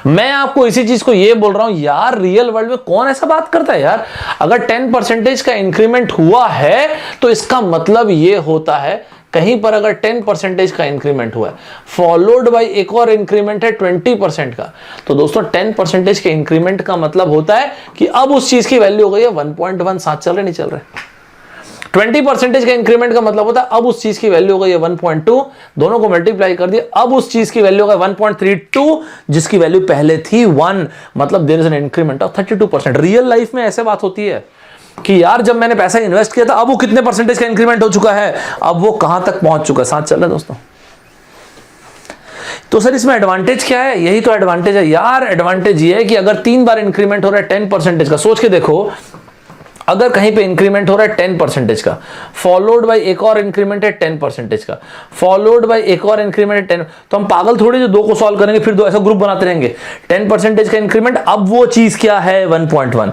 मैं आपको इसी चीज को ये बोल रहा हूं यार, रियल वर्ल्ड में कौन ऐसा बात करता है यार? अगर 10% का इंक्रीमेंट हुआ है तो इसका मतलब ये होता है कहीं पर अगर 10% का इंक्रीमेंट हुआ है, फॉलोड बाय एक और इंक्रीमेंट है 20% का, तो दोस्तों 10% के इंक्रीमेंट का मतलब होता है कि अब उस चीज की वैल्यू हो गई है 1.1, साथ चल रहे नहीं चल रहे। 20% का इंक्रीमेंट का मतलब होता है अब उस चीज की वैल्यू हो गई है 1.2, दोनों को मल्टीप्लाई कर दिया, अब उस चीज की वैल्यू हो गई 1.32, जिसकी वैल्यू पहले थी 1, मतलब there is an increment of 32%। Real life में ऐसे बात होती है। कि यार जब मैंने पैसा इन्वेस्ट किया था अब वो कितने परसेंटेज का इंक्रीमेंट हो चुका है, अब वो कहां तक पहुंच चुका है। साथ चल रहा है दोस्तों। तो सर इसमें एडवांटेज क्या है? यही तो एडवांटेज है यार। एडवांटेज ये है कि अगर 3 बार इंक्रीमेंट हो रहा है 10% का, सोच के देखो, अगर कहीं पे इंक्रीमेंट हो रहा है 10% का, फॉलोड बाय एक और इंक्रीमेंट है 10% का, फॉलोड बाय एक और इंक्रीमेंट है 10, तो हम पागल थोड़ी जो 2 को सॉल्व करेंगे फिर 2 ऐसा ग्रुप बनाते रहेंगे। 10% का इंक्रीमेंट, अब वो चीज क्या है 1.1,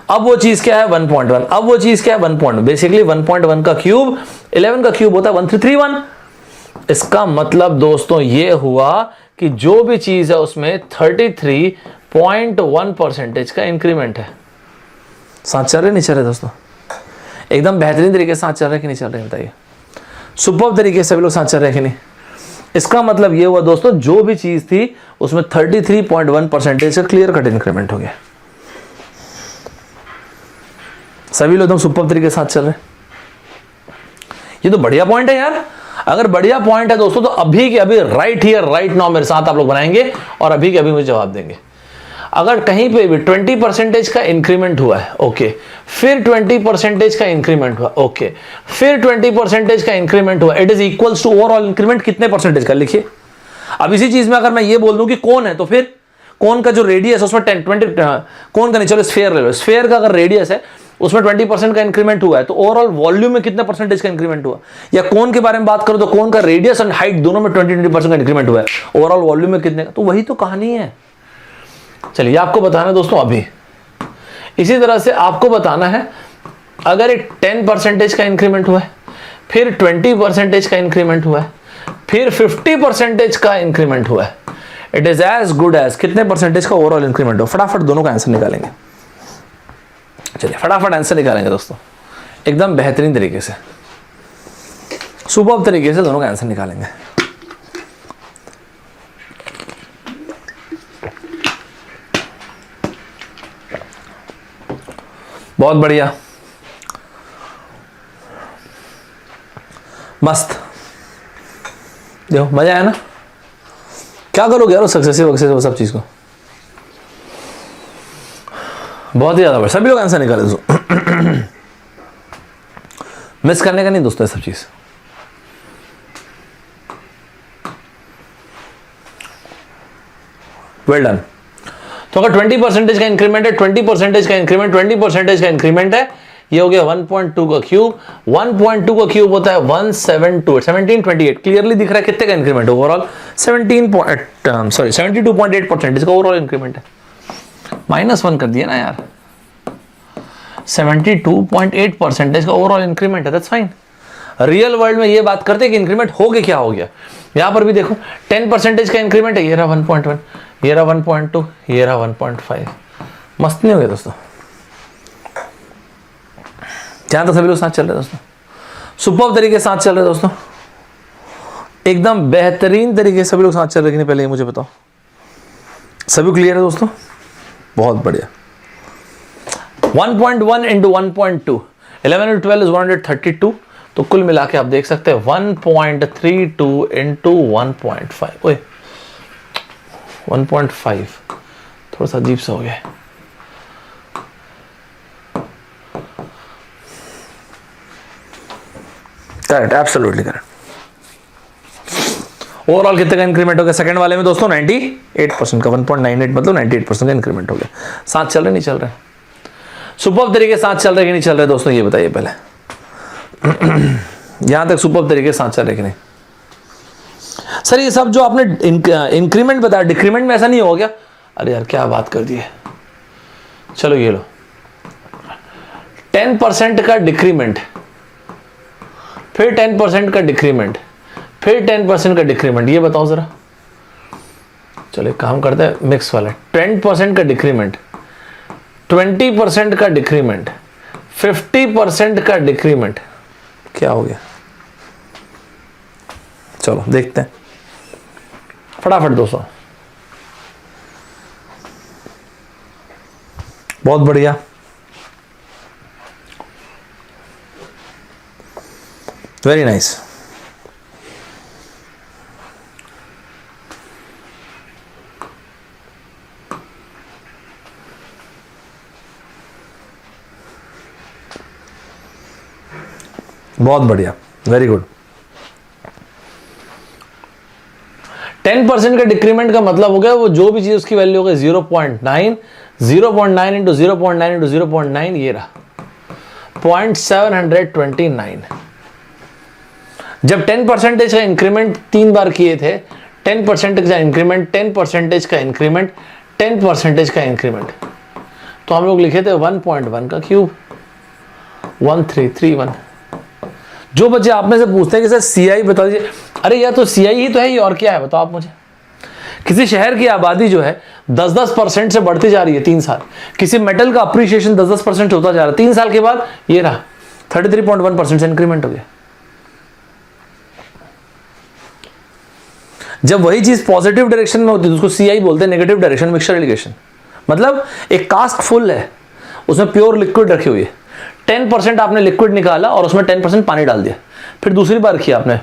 अब वो चीज क्या है 1.1, अब वो चीज क्या है 1.1। बेसिकली 1.1 का क्यूब 11 का क्यूब होता है 1331। इसका मतलब दोस्तों ये हुआ कि जो भी चीज है उसमें 33.1% का इंक्रीमेंट है। साथ चल रहे नहीं चल रहे दोस्तों? एकदम बेहतरीन तरीके से साथ चल रहे कि नहीं चल रहे बताइए? सुपर तरीके से भी लोग साथ चल रहे कि नहीं? इसका मतलब ये हुआ दोस्तों जो भी चीज थी उसमें 33.1% का क्लियर कट इंक्रीमेंट हो गया। सभी लोग एकदम सुपर तरीके से साथ चल रहे। ये तो बढ़िया पॉइंट है यार। अगर बढ़िया पॉइंट है दोस्तों तो अभी के अभी राइट हियर राइट नाउ मेरे साथ आप लोग बनाएंगे और अभी के अभी मुझे जवाब देंगे। अगर कहीं पे भी 20% का इंक्रीमेंट हुआ है, ओके, फिर 20% का इंक्रीमेंट हुआ, ओके, फिर 20% का इंक्रीमेंट हुआ, it is equals to overall increment कितने परसेंटेज का? लिखिए। अब इसी चीज में अगर मैं ये बोल दूं कि कौन है, तो फिर कौन का जो रेडियस है उसमें 10-20 कौन का नहीं, चलो स्फेयर ले लो। स्फेयर का अगर रेडियस है उसमें 20% का इंक्रीमेंट हुआ है तो ओवरऑल वॉल्यूम में कितने परसेंटेज का इंक्रीमेंट हुआ? या कौन के बारे में बात करो तो कौन का रेडियस एंड हाइट दोनों में 20% का इंक्रीमेंट हुआ है, ओवरऑल वॉल्यूम में कितने का? तो वही तो कहानी है। चलिए आपको बताना है दोस्तों अभी। इसी तरह से आपको बताना है अगर एक 10% का इंक्रीमेंट हुआ है, फिर 20% का इंक्रीमेंट हुआ है, फिर 50% का इंक्रीमेंट हुआ है, it is as good as कितने परसेंटेज का ओवरऑल इंक्रीमेंट हो। फटाफट दोनों का आंसर निकालेंगे। चलिए फटाफट आंसर निकालेंगे दोस्तों, एकदम बेहतरीन तरीके से, सुपर्ब तरीके से दोनों का आंसर निकालेंगे। बहुत बढ़िया, मस्त। देखो मजा आया ना? क्या करोगे यार सक्सेसिव वो सब चीज को? बहुत ही ज्यादा। सभी लोग आंसर निकाले दोस्तों। मिस करने का नहीं दोस्तों ये सब चीज। Well done. तो अगर 20% का इंक्रीमेंट है, 20% का इंक्रीमेंट, 20% का इंक्रीमेंट है, ये हो गया 1.2 का क्यूब। 1.2 का क्यूब होता है 1728। क्लियरली दिख रहा है कितने का इंक्रीमेंट ओवरऑल? 72.8% इसका ओवरऑल इंक्रीमेंट है। -1 कर दिया ना यार। 72.8% का ओवरऑल इंक्रीमेंट है, दैट्स फाइन। रियल वर्ल्ड में ये बात करते हैं कि इंक्रीमेंट हो गया, क्या हो गया। यहां पर भी देखो 10% का इंक्रीमेंट है, ये रहा 1.1, ये रहा 1.2, ये रहा 1.5। मस्त नहीं हो गया दोस्तों? क्या तो सभी लोग साथ चल रहे दोस्तों? सुपर्ब तरीके से साथ चल रहे दोस्तों, एकदम बेहतरीन तरीके से सभी लोग साथ चल रहे कि नहीं? पहले ये मुझे बताओ, सभी क्लियर है दोस्तों? बहुत बढ़िया। 1.1 इंटू 1.2, 11 इंटू 12 इज 132। तो कुल मिला के आप देख सकते हैं 1.32 इंटू 1.5। ओए 1.5 थोड़ा सा अजीब सा हो गया। Correct, absolutely correct. ओवरऑल कितने का इंक्रीमेंट हो गया सेकंड वाले में दोस्तों? 98% का। 1.98 मतलब 98% का इंक्रीमेंट हो गया। साथ चल रहे नहीं चल रहे? सुपर्ब तरीके से साथ चल रहे कि नहीं चल रहे दोस्तों, ये बताइए पहले। यहां तक सुपर्ब तरीके से साथ चल रहे कि नहीं? सर ये सब जो आपने इंक्रीमेंट बताया, डिक्रीमेंट में ऐसा नहीं हो गया? अरे यार क्या बात कर दी है। चलो ये लो, 10% का डिक्रीमेंट, फिर 10% का डिक्रीमेंट, फिर 10% का डिक्रीमेंट, ये बताओ जरा। चलो एक काम करते हैं मिक्स वाला। 10% का डिक्रीमेंट, 20% का डिक्रीमेंट, 50% का डिक्रीमेंट, क्या हो गया? चलो देखते हैं फटाफट दोस्तों। बहुत बढ़िया, वेरी नाइस। बहुत बढ़िया, वेरी गुड। 10% का डिक्रीमेंट का मतलब हो गया वो जो भी चीज उसकी वैल्यू हो गई 0.9, 0.9 इंटू 0.9 इंटू 0.9, ये रहा 0.729। जब 10% का इंक्रीमेंट 3 बार किए थे, 10% का इंक्रीमेंट, 10% का इंक्रीमेंट, 10% का इंक्रीमेंट, तो हम लोग लिखे थे 1.1 का क्यूब 1331। जो बच्चे आप में से पूछते हैं कि सर सीआई बता दीजिए, अरे यार तो सीआई ही तो है ये, और क्या है बताओ आप मुझे। किसी शहर की आबादी जो है 10-10% से बढ़ती जा रही है 3 साल, किसी मेटल का अप्रिशिएशन 10-10% होता जा रहा है, 3 साल के बाद ये रहा 33.1% से इंक्रीमेंट हो गया। जब वही चीज पॉजिटिव डायरेक्शन में होती है तो उसको सीआई बोलते हैं, नेगेटिव डायरेक्शन मिक्सचर एलिगेशन। मतलब एक कास्ट फुल है, उसमें प्योर लिक्विड रखी हुई है, 10% आपने लिक्विड निकाला और उसमें 10% पानी डाल दिया, फिर दूसरी बार किया आपने,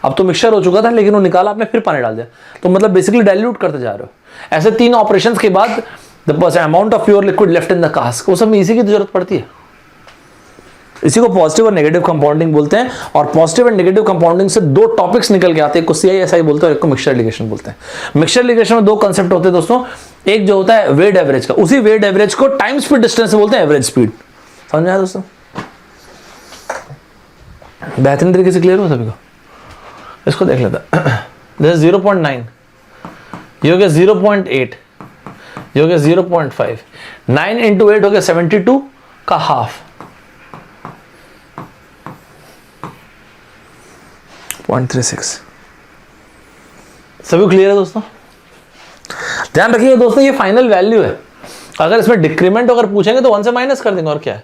अब तो मिक्सचर हो चुका था लेकिन वो निकाला आपने, फिर पानी डाल दिया, तो मतलब बेसिकली डाइल्यूट करते जा रहे हो। ऐसे 3 ऑपरेशंस के बाद the amount of pure liquid left in the cask, वो सब में इसी की जरूरत पड़ती है। इसी को पॉजिटिव और नेगेटिव कंपाउंडिंग बोलते हैं, और पॉजिटिव एंड नेगेटिव कंपाउंडिंग से 2 टॉपिक्स निकल के आते हैं, एक को सीआईएसआई बोलते हैं और एक को मिक्सचर एलिगेशन बोलते हैं। मिक्सचर एलिगेशन में 2 कंसेप्ट होते हैं दोस्तों, एक जो होता है वेट एवरेज का, उसी वेट एवरेज को टाइम स्पीड डिस्टेंस से बोलते हैं एवरेज स्पीड। समझ में आया दोस्तों? बेहतरीन तरीके से क्लियर हो सभी को? इसको देख लेता दिस 0.9, ये हो गया 0.8, ये हो गया 0.5, 9 इंटू 8 हो गया 72 का हाफ, 0.36। सभी क्लियर है दोस्तों? ध्यान रखिए दोस्तों, ये फाइनल वैल्यू है, अगर इसमें डिक्रीमेंट अगर पूछेंगे तो 1 से माइनस कर देंगे, और क्या है,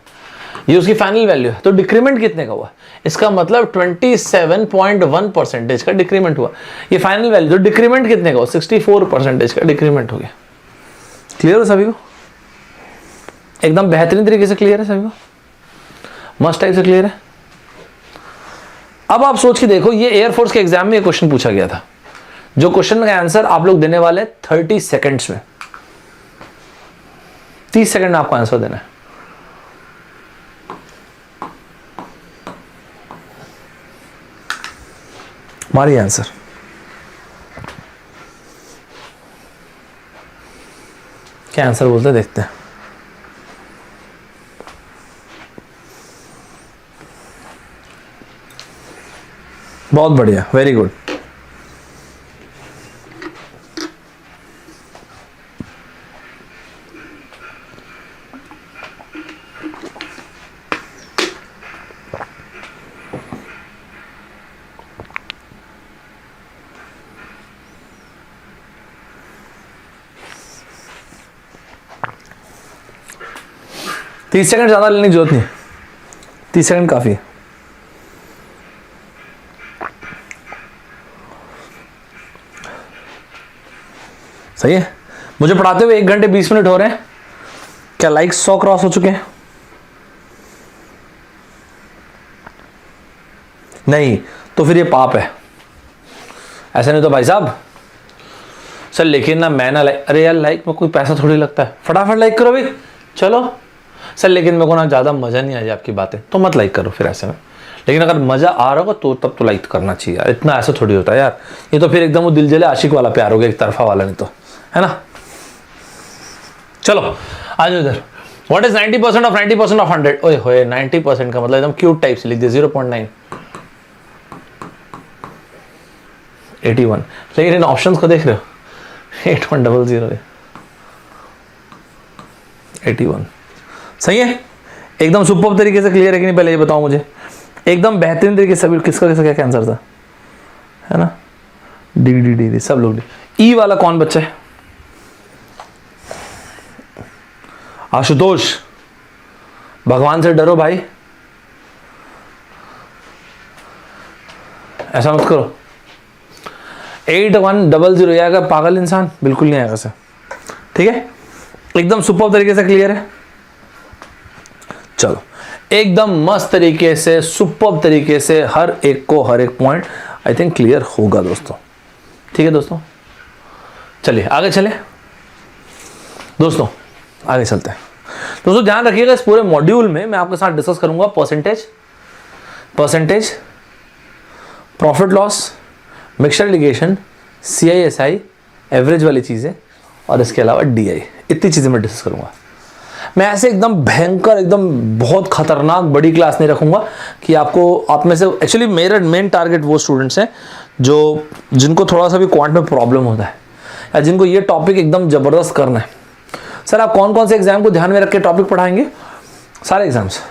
ये उसकी फाइनल वैल्यू है। तो डिक्रीमेंट कितने का हुआ, इसका मतलब 27.1% का डिक्रीमेंट हुआ, ये फाइनल वैल्यू। तो डिक्रीमेंट कितने का हुआ, 64% का डिक्रीमेंट हो गया। क्लियर हो सभी को? एकदम बेहतरीन तरीके से क्लियर है सभी को? मस्त टाइप से क्लियर है? अब आप सोच के देखो, ये एयरफोर्स के एग्जाम में ये क्वेश्चन पूछा गया था, जो क्वेश्चन का आंसर आप लोग देने वाले 30 सेकेंड्स में, 30 सेकेंड में आपको आंसर देना है। हमारी आंसर क्या आंसर बोलते हैं, देखते हैं। बहुत बढ़िया, वेरी गुड। तीस सेकंड ज्यादा लेने की जरूरत नहीं, 30 सेकंड काफी है। सही है? मुझे पढ़ाते हुए 1 घंटे 20 मिनट हो रहे हैं, क्या लाइक्स 100 क्रॉस हो चुके हैं? नहीं तो फिर ये पाप है। ऐसा नहीं तो भाई साहब सर लेकिन ना मैं ना लाइक, अरे यार लाइक में कोई पैसा थोड़ी लगता है, फटाफट लाइक करो भाई, चलो सर लेकिन मेरे को ना ज़्यादा मज़ा नहीं आ जाए आपकी बातें, तो मत लाइक करो फिर ऐसे में। लेकिन अगर मज़ा आ रहा होगा तो तब तो लाइक करना चाहिए यार, इतना ऐसा थोड़ी होता है यार, ये तो फिर एकदम वो दिल जले आशिक वाला प्यार हो गया, एक तरफा वाला, नहीं तो, है ना? चलो आ जाओ इधर। What is 90% of 90% of 100? ओए होए 90% का मतलब एकदम क्यूट टाइप से लिख दिया, 0.9, 81। लेकिन इन ऑप्शंस को देख रहे हो, 8100 81। सही है? एकदम सुपर तरीके से क्लियर है कि नहीं? पहले ये बताओ मुझे, एकदम बेहतरीन तरीके से सभी, किसका किसका क्या आंसर था, है ना? डी डी डी डी सब लोग डी। ई वाला कौन बच्चा है? आशुतोष, भगवान से डरो भाई, ऐसा मत करो। 8100 आएगा पागल इंसान, बिल्कुल नहीं आएगा सर। ठीक है? एकदम सुपर तरीके से क्लियर है? चलो एकदम मस्त तरीके से सुपर तरीके से हर एक को हर एक पॉइंट आई थिंक क्लियर होगा दोस्तों। ठीक है दोस्तों, चलिए आगे चले दोस्तों, आगे चलते हैं दोस्तों। ध्यान रखिएगा इस पूरे मॉड्यूल में मैं आपके साथ डिस्कस करूंगा percentage, percentage, profit loss, mixture allegation, CISI, average वाली चीज़ें, और इसके अलावा DI, इतनी चीज़ें मैं डिस्कस करूँगा। मैं ऐसे एकदम भयंकर, एकदम बहुत खतरनाक बड़ी क्लास नहीं रखूँगा कि आप में से, एक्चुअली मेरा मेन टारगेट वो स्टूडेंट्स हैं जिनको थोड़ा सा भी क्वांट में प्रॉब्लम होता है, या जिनको ये टॉपिक एकदम ज़बरदस्त करना है। सर आप कौन कौन से एग्जाम को ध्यान में रख के टॉपिक पढ़ाएंगे? सारे एग्जाम्स,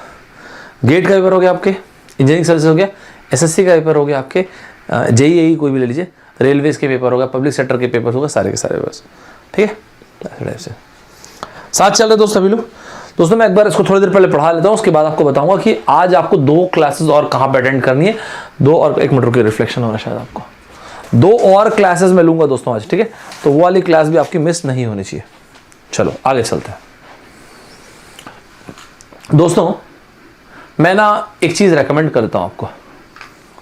गेट का पेपर हो गया आपके, इंजीनियरिंग सर्विस हो गया, SSC का पेपर हो गया आपके, JEE कोई भी ले लीजिए, रेलवेज के पेपर होगा, पब्लिक सेक्टर के पेपर होगा, सारे के सारे बस, ठीक है। ऐसे साथ चल रहे दोस्तों सभी लोग। दोस्तों मैं एक बार इसको थोड़ी देर पहले पढ़ा लेता हूँ, उसके बाद आपको बताऊंगा कि आज आपको 2 क्लासेस और कहाँ पे अटेंड करनी है। 2 और 1 मिनट रुकिए, रिफ्लेक्शन हो रहा है शायद आपको। 2 और क्लासेस मैं लूंगा दोस्तों आज, ठीक है, तो वो वाली क्लास भी आपकी मिस नहीं होनी चाहिए। चलो आगे चलते हैं दोस्तों। मैं ना एक चीज़ रेकमेंड करता हूँ आपको।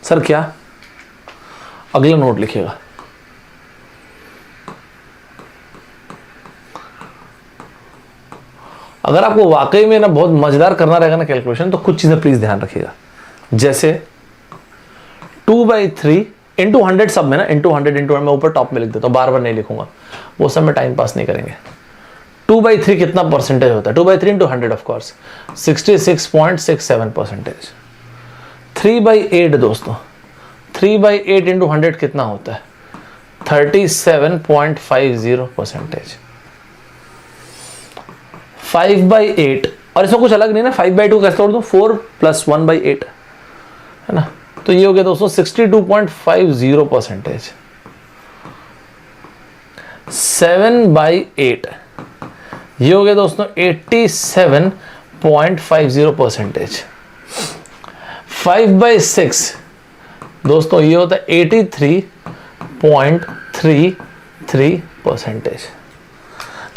सर क्या? अगला नोट लिखिएगा। अगर आपको वाकई में ना बहुत मजेदार करना रहेगा ना कैलकुलेशन, तो कुछ चीजें प्लीज ध्यान रखिएगा। जैसे 2/3 इंटू 100, सब में ना इंटू 100 मैं ऊपर टॉप में लिख देता हूँ, बार बार नहीं लिखूंगा, वो सब में टाइम पास नहीं करेंगे। 2/3 कितना परसेंटेज होता है? 2/3 इंटू 100 ऑफकोर्स 66.67%। 3/8 दोस्तों, 3/8 इंटू 100 कितना होता है? 37.50%। 5/8, और इसमें कुछ अलग नहीं ना, 5/2 कैसे तोड़ दूं? 4 + 1/8 है ना, तो ये हो गया दोस्तों 62.50%। 7/8 ये हो गया दोस्तों 87.50%। 5/6 दोस्तों ये होता है 83.33%।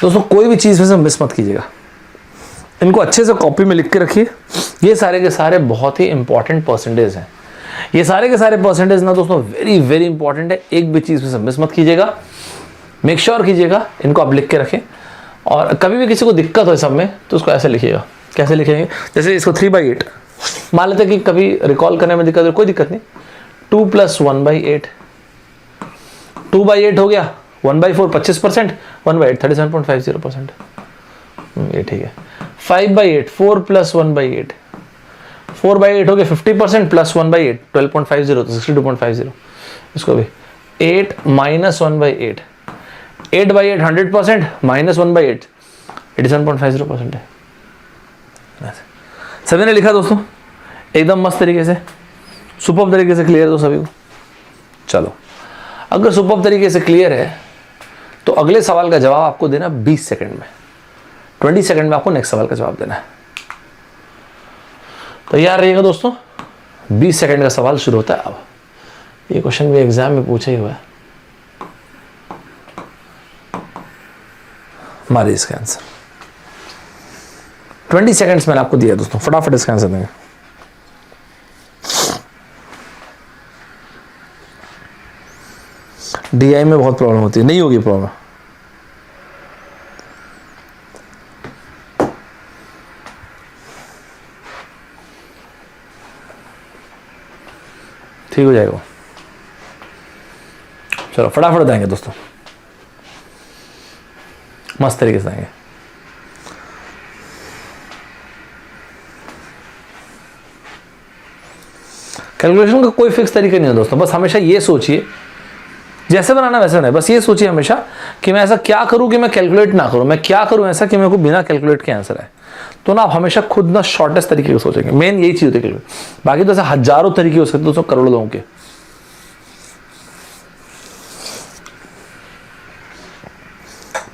दोस्तों कोई भी चीज़ में से मिस मत कीजिएगा, इनको अच्छे से कॉपी में लिख के रखिए। ये सारे के सारे बहुत ही इंपॉर्टेंट परसेंटेज हैं। ये सारे के सारे परसेंटेज ना दोस्तों वेरी वेरी इंपॉर्टेंट है, एक भी चीज़ में से मिस मत कीजिएगा, मेक श्योर कीजिएगा इनको आप लिख के रखें। और कभी भी किसी को दिक्कत हो सब में तो उसको ऐसे लिखिएगा। कैसे लिखेंगे? जैसे इसको 3/8 मान लेते हैं कि कभी रिकॉल करने में दिक्कत हो, कोई दिक्कत नहीं, 2 + 1/8, 2/8 हो गया, 1/4 25%, 1/8 37.50%, ये ठीक है। 5/8 4 + 1/8, 4/8 हो गया 50%, + 1/8 12.50 तो 62.50। इसको भी 8 - 1/8, 8/8 100%, -1/8 87.50% है। सभी ने लिखा दोस्तों? एकदम मस्त तरीके से, सुपर्ब तरीके से क्लियर है तो सभी को। चलो अगर सुपर्ब तरीके से क्लियर है तो अगले सवाल का जवाब आपको देना 20 सेकंड में, 20 सेकंड में आपको नेक्स्ट सवाल का जवाब देना है। तैयार रहिएगा दोस्तों, 20 सेकंड का सवाल शुरू होता है अब। ये क्वेश्चन भी एग्जाम में पूछा ही हुआ है, मारिए इसका आंसर। 20 सेकंड्स मैंने आपको दिया दोस्तों, फटाफट इसका आंसर देंगे। DI में बहुत प्रॉब्लम होती है, नहीं होगी प्रॉब्लम। ठीक हो जाएगा। चलो फटाफट देंगे दोस्तों, मस्त तरीके से देंगे। कैलकुलेशन का कोई फिक्स तरीका नहीं है दोस्तों, बस हमेशा ये सोचिए, जैसे बनाना वैसे बनाए, बस ये सोचिए हमेशा कि मैं ऐसा क्या करूं कि मैं कैलकुलेट ना करूं, मैं क्या करूं ऐसा कि मेरे को बिना कैलकुलेट के आंसर है। तो ना आप हमेशा खुद ना शॉर्टेस्ट तरीके को सोचेंगे, मेन यही चीज होती है। बाकी तो ऐसे हजारों तरीके हो सकते दोस्तों, करोड़ों लोगों के।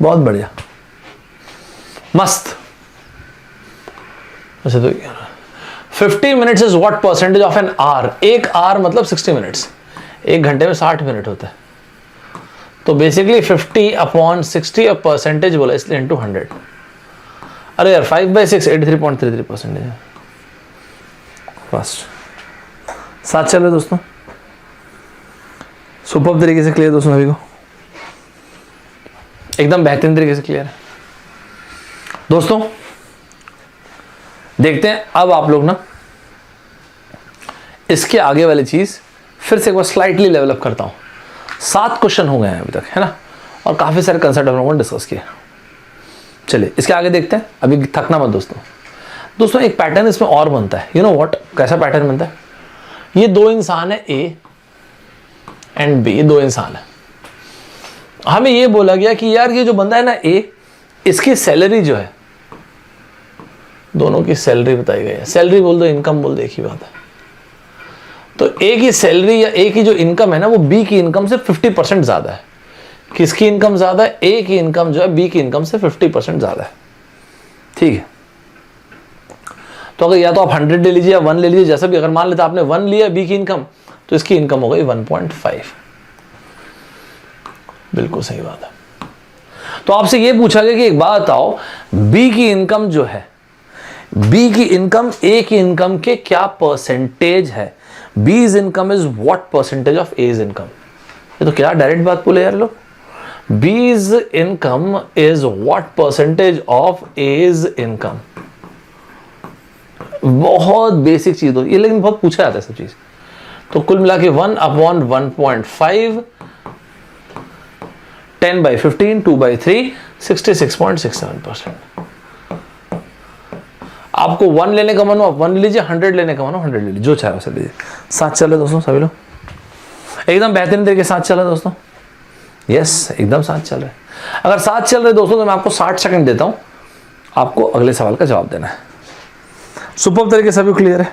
बहुत बढ़िया, मस्त। अच्छा तो 50 minutes is what percentage of an hour? एक आवर मतलब 60 मिनट्स, एक घंटे में 60 मिनट होता है। तो बेसिकली 50/60 और परसेंटेज बोला इसलिए इंटू 100। अरे यार 5/6 83.33% है। फर्स्ट साथ चल रहे दोस्तों, सुपर्ब तरीके से क्लियर दोस्तों, सभी को एकदम बेहतरीन तरीके से क्लियर है दोस्तों। देखते हैं अब आप लोग ना इसके आगे वाली चीज़ फिर से एक बार स्लाइटली लेवल अप करता हूँ। 7 क्वेश्चन हो गए हैं अभी तक, है ना, और काफ़ी सारे कंसेप्ट हम लोगों ने डिस्कस किए। चलिए इसके आगे देखते हैं, अभी थकना मत दोस्तों। एक पैटर्न इसमें और बनता है, यू नो व्हाट, कैसा पैटर्न बनता है? ये 2 इंसान है, ए एंड बी, 2 इंसान है। हमें ये बोला गया कि यार ये जो बंदा है ना ए, इसकी सैलरी जो है, दोनों की सैलरी बताई गई है। सैलरी बोल दो, इनकम बोल दो, एक ही बात है। तो ए की सैलरी या ए की जो इनकम है ना, वो बी की इनकम से 50% ज्यादा है। किसकी इनकम ज्यादा है? ए की इनकम जो है बी की इनकम से 50% ज्यादा है। ठीक है, तो अगर या तो आप 100 ले लीजिए या 1 ले लीजिए, जैसा भी। अगर मान लेते आपने 1 लिया बी की इनकम, तो इसकी इनकम हो गई 1.5। बिल्कुल सही बात है। तो आपसे ये पूछा गया कि एक बात बताओ, बी की इनकम जो है, बी की इनकम ए की इनकम के क्या परसेंटेज है? B's income is what percentage of A's income? ये तो क्या डायरेक्ट बात बोले यार लोग। B's income is what percentage of A's income. बहुत बेसिक चीज हो ये, लेकिन बहुत पूछा जाता है सब चीज। तो कुल मिला के 1/1.5, 10/15, 2/3, 66.67%। आपको 1 लेने का मन हो आप 1 ले लीजिए, 100 लेने का मन हो 100 ले लीजिए, जो चाहे वैसे लीजिए। साथ चले दोस्तों, सभी लोग एकदम बेहतरीन तरीके साथ चल रहे दोस्तों। यस, एकदम साथ चल रहे। अगर साथ चल रहे दोस्तों तो मैं आपको 60 सेकंड देता हूं, आपको अगले सवाल का जवाब देना है। सुपर तरीके सभी क्लियर है,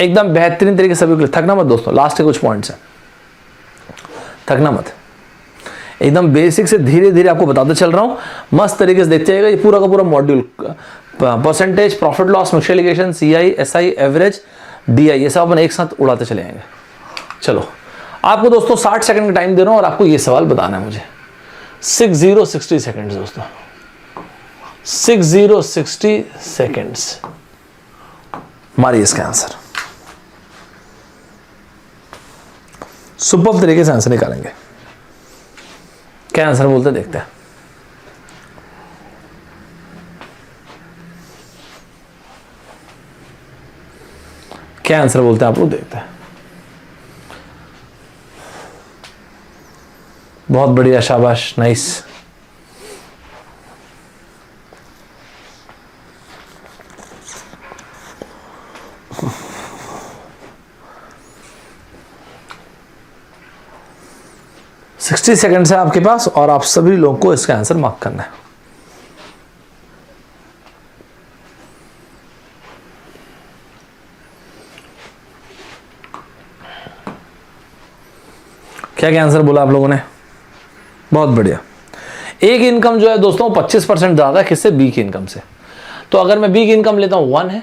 एकदम बेहतरीन तरीके सभी क्लियर। थकना मत दोस्तों, लास्ट के कुछ पॉइंट्स हैं, थकना मत। एकदम बेसिक से धीरे धीरे आपको बताते चल रहा हूं, मस्त तरीके से देखते जाइएगा। ये पूरा का पूरा module, percentage, profit loss, mix alligation, CI, SI, average, DI, ये सब अपन एक साथ उड़ाते चले जाएंगे। चलो आपको दोस्तों 60 सेकंड का टाइम दे रहा हूं और आपको ये सवाल बताना है मुझे। 60 सेकंड्स दोस्तों, 60 सेकंड्स। मारिए इसका आंसर, सुपर तरीके से आंसर निकालेंगे। क्या आंसर बोलते देखते हैं। क्या आंसर बोलते हैं आप लोग, देखते हैं। बहुत बढ़िया, शाबाश, नाइस। सिक्सटी सेकेंड्स है आपके पास और आप सभी लोगों को इसका आंसर मार्क करना है। क्या क्या आंसर बोला आप लोगों ने? बहुत बढ़िया। एक इनकम जो है दोस्तों 25% ज्यादा है किससे? बी की इनकम से। तो अगर मैं बी की इनकम लेता हूं 1 है,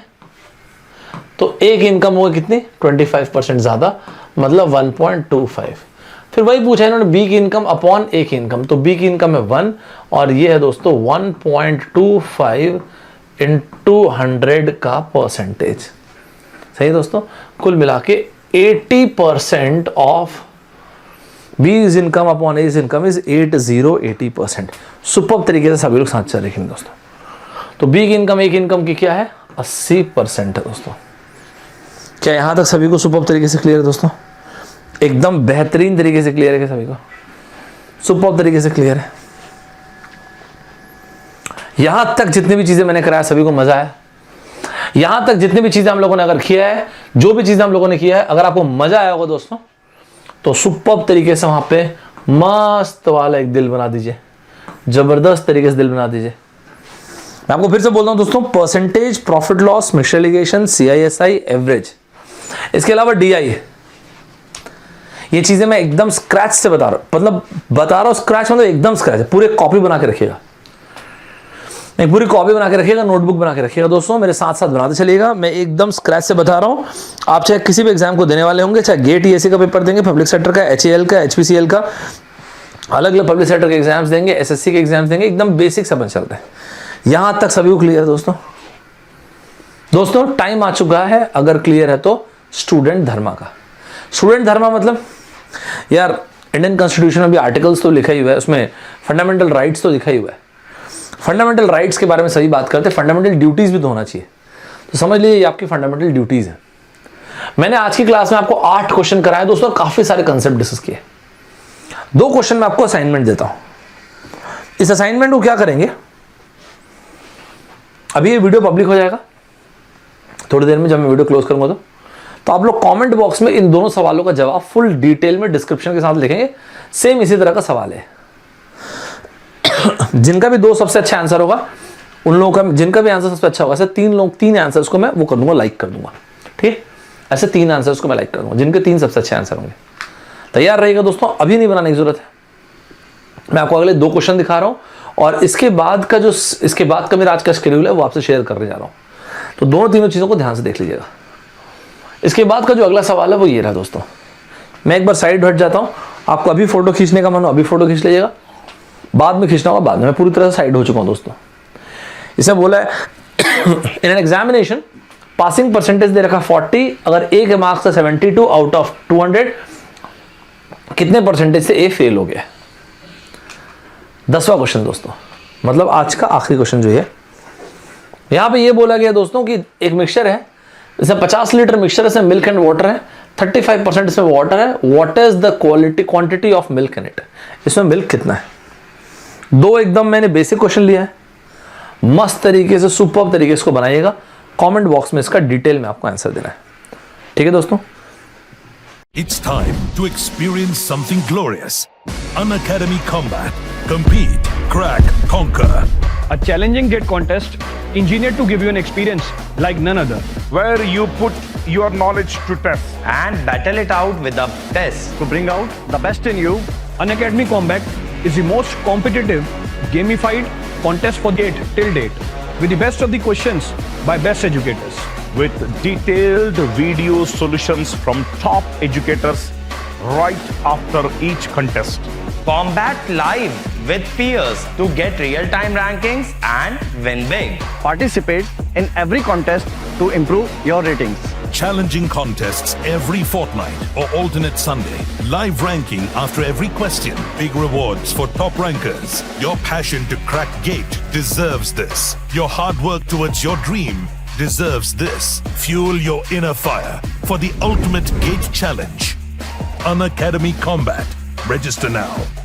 तो एक इनकम होगी कितनी? 25% ज्यादा, मतलब 1.25। फिर वही पूछा इन्होंने बी की इनकम अपॉन ए की इनकम, तो बी की इनकम है 1 और ये है दोस्तों 1.25 इंटू 100 का परसेंटेज। सही दोस्तों, कुल मिला के 80% of B's income upon A's income is 80%। Super तरीके से सभी लोग साथ चल रहे दोस्तों। तो बी की इनकम ए की इनकम की क्या है? 80% है दोस्तों। क्या यहां तक सभी को सुपर तरीके से क्लियर है दोस्तों? एकदम बेहतरीन तरीके से क्लियर है क्या सभी को? सुपर तरीके से क्लियर है। यहां तक जितनी भी चीजें मैंने कराया सभी को मजा आया? यहां तक जितनी भी चीजें हम लोगों ने अगर किया है, जो भी चीजें हम लोगों ने किया है, अगर आपको मजा आया होगा दोस्तों, तो सुपर तरीके से वहां पे मस्त वाला एक दिल बना दीजिए, जबरदस्त तरीके से दिल बना दीजिए। मैं आपको फिर से बोल रहा हूं दोस्तों, percentage, profit loss, mix alligation, CISI, average, इसके अलावा DI, ये चीजें मैं एकदम स्क्रैच से बता रहा हूं। मतलब बता रहा हूं स्क्रैच मतलब एकदम स्क्रैच है। पूरे कॉपी बना के रखिएगा, एक पूरी कॉपी बना के रखिएगा, नोटबुक बना के रखिएगा दोस्तों, मेरे साथ साथ बनाते चलिएगा। मैं एकदम स्क्रैच से बता रहा हूं। आप चाहे किसी भी एग्जाम को देने वाले होंगे, चाहे गेट ESE का पेपर देंगे, पब्लिक सेक्टर का, HAL का, HPCL का, अलग अलग पब्लिक सेक्टर के एग्जाम्स देंगे, SSC के एग्जाम्स देंगे, एकदम बेसिक से बन चलते हैं। यहां तक सभी को क्लियर है दोस्तों? दोस्तों टाइम आ चुका है, अगर क्लियर है तो स्टूडेंट धर्मा का। स्टूडेंट धर्मा मतलब यार इंडियन कॉन्स्टिट्यूशन में भी आर्टिकल्स तो लिखा ही हुआ है, उसमें फंडामेंटल राइट्स तो लिखा ही हुआ है। फंडामेंटल राइट्स के बारे में सभी बात करते हैं, फंडामेंटल ड्यूटीज भी तो होना चाहिए। तो समझ लीजिए ये आपकी फंडामेंटल ड्यूटीज है। मैंने आज की क्लास में आपको 8 क्वेश्चन कराए दोस्तों, काफी सारे कंसेप्ट डिस्कस किए। 2 क्वेश्चन मैं आपको असाइनमेंट देता हूं। इस असाइनमेंट को क्या करेंगे, अभी ये वीडियो पब्लिक हो जाएगा थोड़ी देर में, जब मैं वीडियो क्लोज करूंगा तो आप लोग कमेंट बॉक्स में इन दोनों सवालों का जवाब फुल डिटेल में डिस्क्रिप्शन के साथ लिखेंगे। सेम इसी तरह का सवाल है। जिनका भी 2 सबसे अच्छा आंसर होगा, उन लोगों का जिनका भी आंसर सबसे अच्छा होगा, ऐसे 3 आंसर्स को मैं वो कर दूंगा, लाइक कर दूंगा। ठीक, ऐसे 3 आंसर्स को मैं लाइक कर दूंगा जिनके 3 सबसे अच्छे आंसर होंगे। तैयार रहेगा दोस्तों, अभी नहीं बनाने की जरूरत है। मैं आपको अगले 2 क्वेश्चन दिखा रहा हूं और इसके बाद का मेरा आज का शेड्यूल है वो आपसे शेयर करने जा रहा हूं। तो दोनों तीनों चीजों को ध्यान से देख लीजिएगा। इसके बाद का जो अगला सवाल है वो ये रहा दोस्तों। मैं एक बार साइड हट जाता हूं, आपको अभी फोटो खींचने का मन हो अभी फोटो खींच लीजिएगा, बाद में खींचना होगा बाद में। मैं पूरी तरह से साइड हो चुका हूं दोस्तों। इसे बोला है in an examination passing percentage दे रखा 40, अगर ए के मार्क्स 72 आउट ऑफ 200, कितने परसेंटेज से ए फेल हो गया। 10वां क्वेश्चन दोस्तों, मतलब आज का आखिरी क्वेश्चन जो है, यहां पे ये बोला गया दोस्तों कि एक मिक्सचर है, इसमें 50 लीटर मिक्सचर है, इसमें मिल्क एंड वाटर है, 35% इसमें वाटर है। What is the quantity of milk in it, इसमें मिल्क कितना है। 2 एकदम मैंने बेसिक क्वेश्चन लिया है, मस्त तरीके से सुपर्ब तरीके से इसको बनाइएगा। कमेंट बॉक्स में इसका डिटेल में आपको आंसर देना है। ठीक है दोस्तों, It's time to experience something glorious. Unacademy Combat. Compete, crack, conquer. A challenging gate contest engineered to give you an experience like none other. where you put your knowledge to test. and battle it out with the best. To bring out the best in you, Unacademy Combat is the most competitive, gamified contest for gate till date, with the best of the questions by best educators. With detailed video solutions from top educators right after each contest. Combat live with peers to get real-time rankings and win big. Participate in every contest to improve your ratings. Challenging contests every fortnight or alternate Sunday. Live ranking after every question. Big rewards for top rankers. Your passion to crack gate deserves this. Your hard work towards your dream deserves this. Fuel your inner fire for the ultimate gate challenge. Unacademy Combat. Register now.